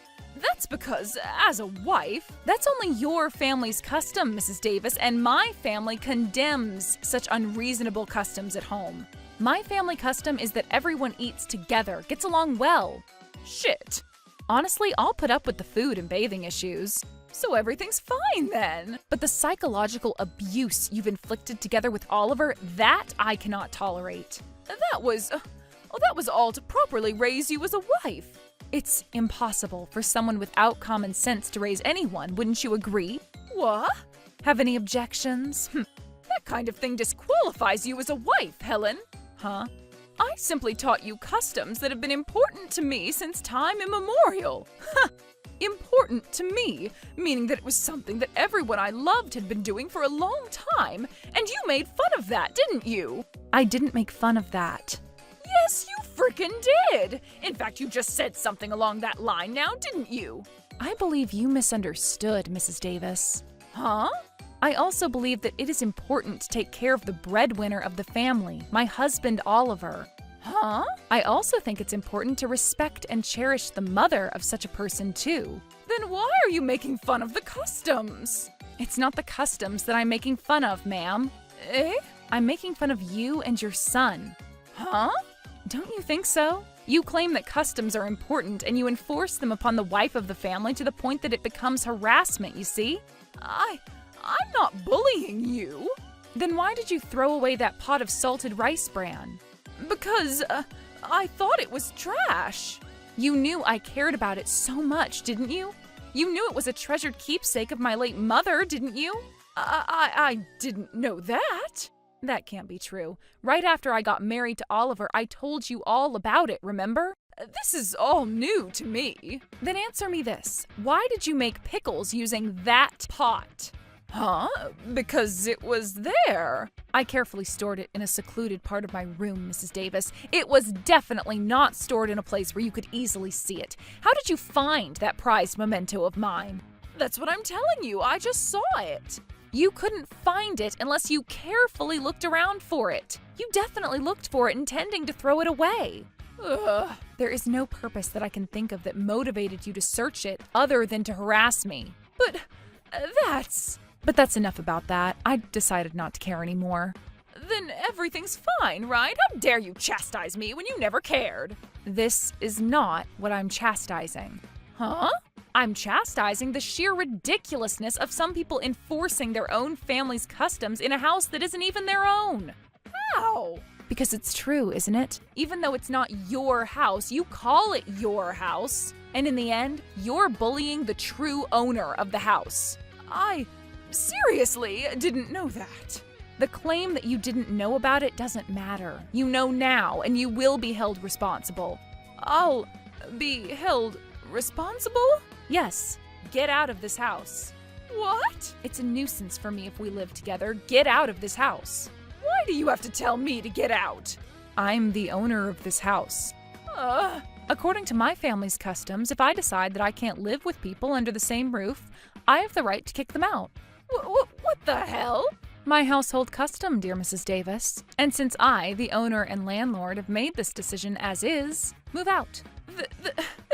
[SPEAKER 2] That's because, as a wife, that's only your family's custom, Mrs. Davis, and my family condemns such unreasonable customs at home. My family custom is that everyone eats together, gets along well. Shit. Honestly, I'll put up with the food and bathing issues. So everything's fine then. But the psychological abuse you've inflicted together with Oliver, that I cannot tolerate. That was all to properly raise you as a wife. It's impossible for someone without common sense to raise anyone, wouldn't you agree? What? Have any objections? That kind of thing disqualifies you as a wife, Helen. Huh? I simply taught you customs that have been important to me since time immemorial. Important to me, meaning that it was something that everyone I loved had been doing for a long time, and you made fun of that, didn't you? I didn't make fun of that. Yes, you frickin' did! In fact, you just said something along that line now, didn't you? I believe you misunderstood, Mrs. Davis. Huh? I also believe that it is important to take care of the breadwinner of the family, my husband Oliver. Huh? I also think it's important to respect and cherish the mother of such a person too. Then why are you making fun of the customs? It's not the customs that I'm making fun of, ma'am. Eh? I'm making fun of you and your son. Huh? Don't you think so? You claim that customs are important and you enforce them upon the wife of the family to the point that it becomes harassment, you see? I'm not bullying you. Then why did you throw away that pot of salted rice bran? Because, I thought it was trash. You knew I cared about it so much, didn't you? You knew it was a treasured keepsake of my late mother, didn't you? I didn't know that. That can't be true. Right after I got married to Oliver, I told you all about it, remember? This is all new to me. Then answer me this. Why did you make pickles using that pot? Huh? Because it was there. I carefully stored it in a secluded part of my room, Mrs. Davis. It was definitely not stored in a place where you could easily see it. How did you find that prized memento of mine? That's what I'm telling you. I just saw it. You couldn't find it unless you carefully looked around for it. You definitely looked for it intending to throw it away. Ugh. There is no purpose that I can think of that motivated you to search it other than to harass me. But that's enough about that. I decided not to care anymore. Then everything's fine, right? How dare you chastise me when you never cared? This is not what I'm chastising. Huh? I'm chastising the sheer ridiculousness of some people enforcing their own family's customs in a house that isn't even their own. How? Because it's true, isn't it? Even though it's not your house, you call it your house. And in the end, you're bullying the true owner of the house. I seriously didn't know that. The claim that you didn't know about it doesn't matter. You know now, and you will be held responsible. I'll be held responsible? Yes. Get out of this house. What? It's a nuisance for me if we live together. Get out of this house. Why do you have to tell me to get out? I'm the owner of this house. According to my family's customs, if I decide that I can't live with people under the same roof, I have the right to kick them out. What the hell? My household custom, dear Mrs. Davis. And since I, the owner and landlord, have made this decision as is, move out.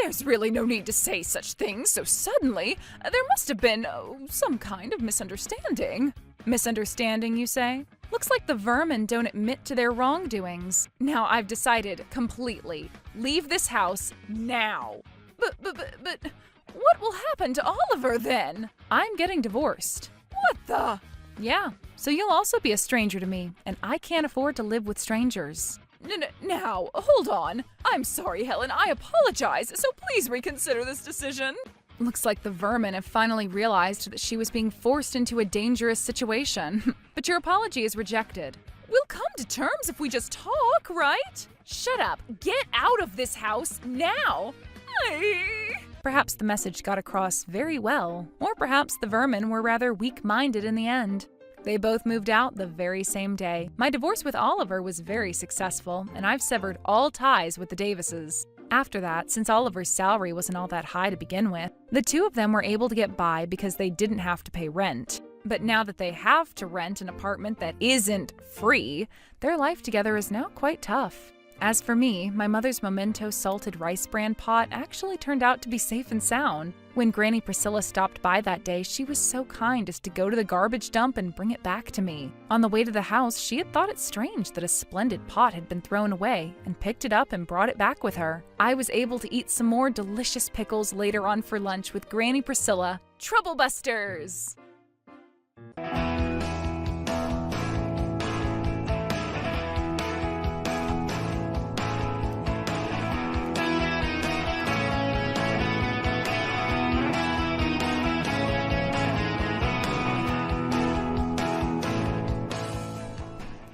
[SPEAKER 2] There's really no need to say such things so suddenly. There must have been some kind of misunderstanding. Misunderstanding, you say? Looks like the vermin don't admit to their wrongdoings. Now I've decided completely. Leave this house now. But what will happen to Oliver then? I'm getting divorced. What the? Yeah, so you'll also be a stranger to me, and I can't afford to live with strangers. Now, hold on. I'm sorry, Helen, I apologize, so please reconsider this decision. Looks like the vermin have finally realized that she was being forced into a dangerous situation. But your apology is rejected. We'll come to terms if we just talk, right? Shut up. Get out of this house now. Perhaps the message got across very well, or perhaps the vermin were rather weak-minded in the end. They both moved out the very same day. My divorce with Oliver was very successful, and I've severed all ties with the Davises. After that, since Oliver's salary wasn't all that high to begin with, the two of them were able to get by because they didn't have to pay rent. But now that they have to rent an apartment that isn't free, their life together is now quite tough. As for me, my mother's Memento salted rice bran pot actually turned out to be safe and sound. When Granny Priscilla stopped by that day, she was so kind as to go to the garbage dump and bring it back to me. On the way to the house, she had thought it strange that a splendid pot had been thrown away and picked it up and brought it back with her. I was able to eat some more delicious pickles later on for lunch with Granny Priscilla. Trouble Busters!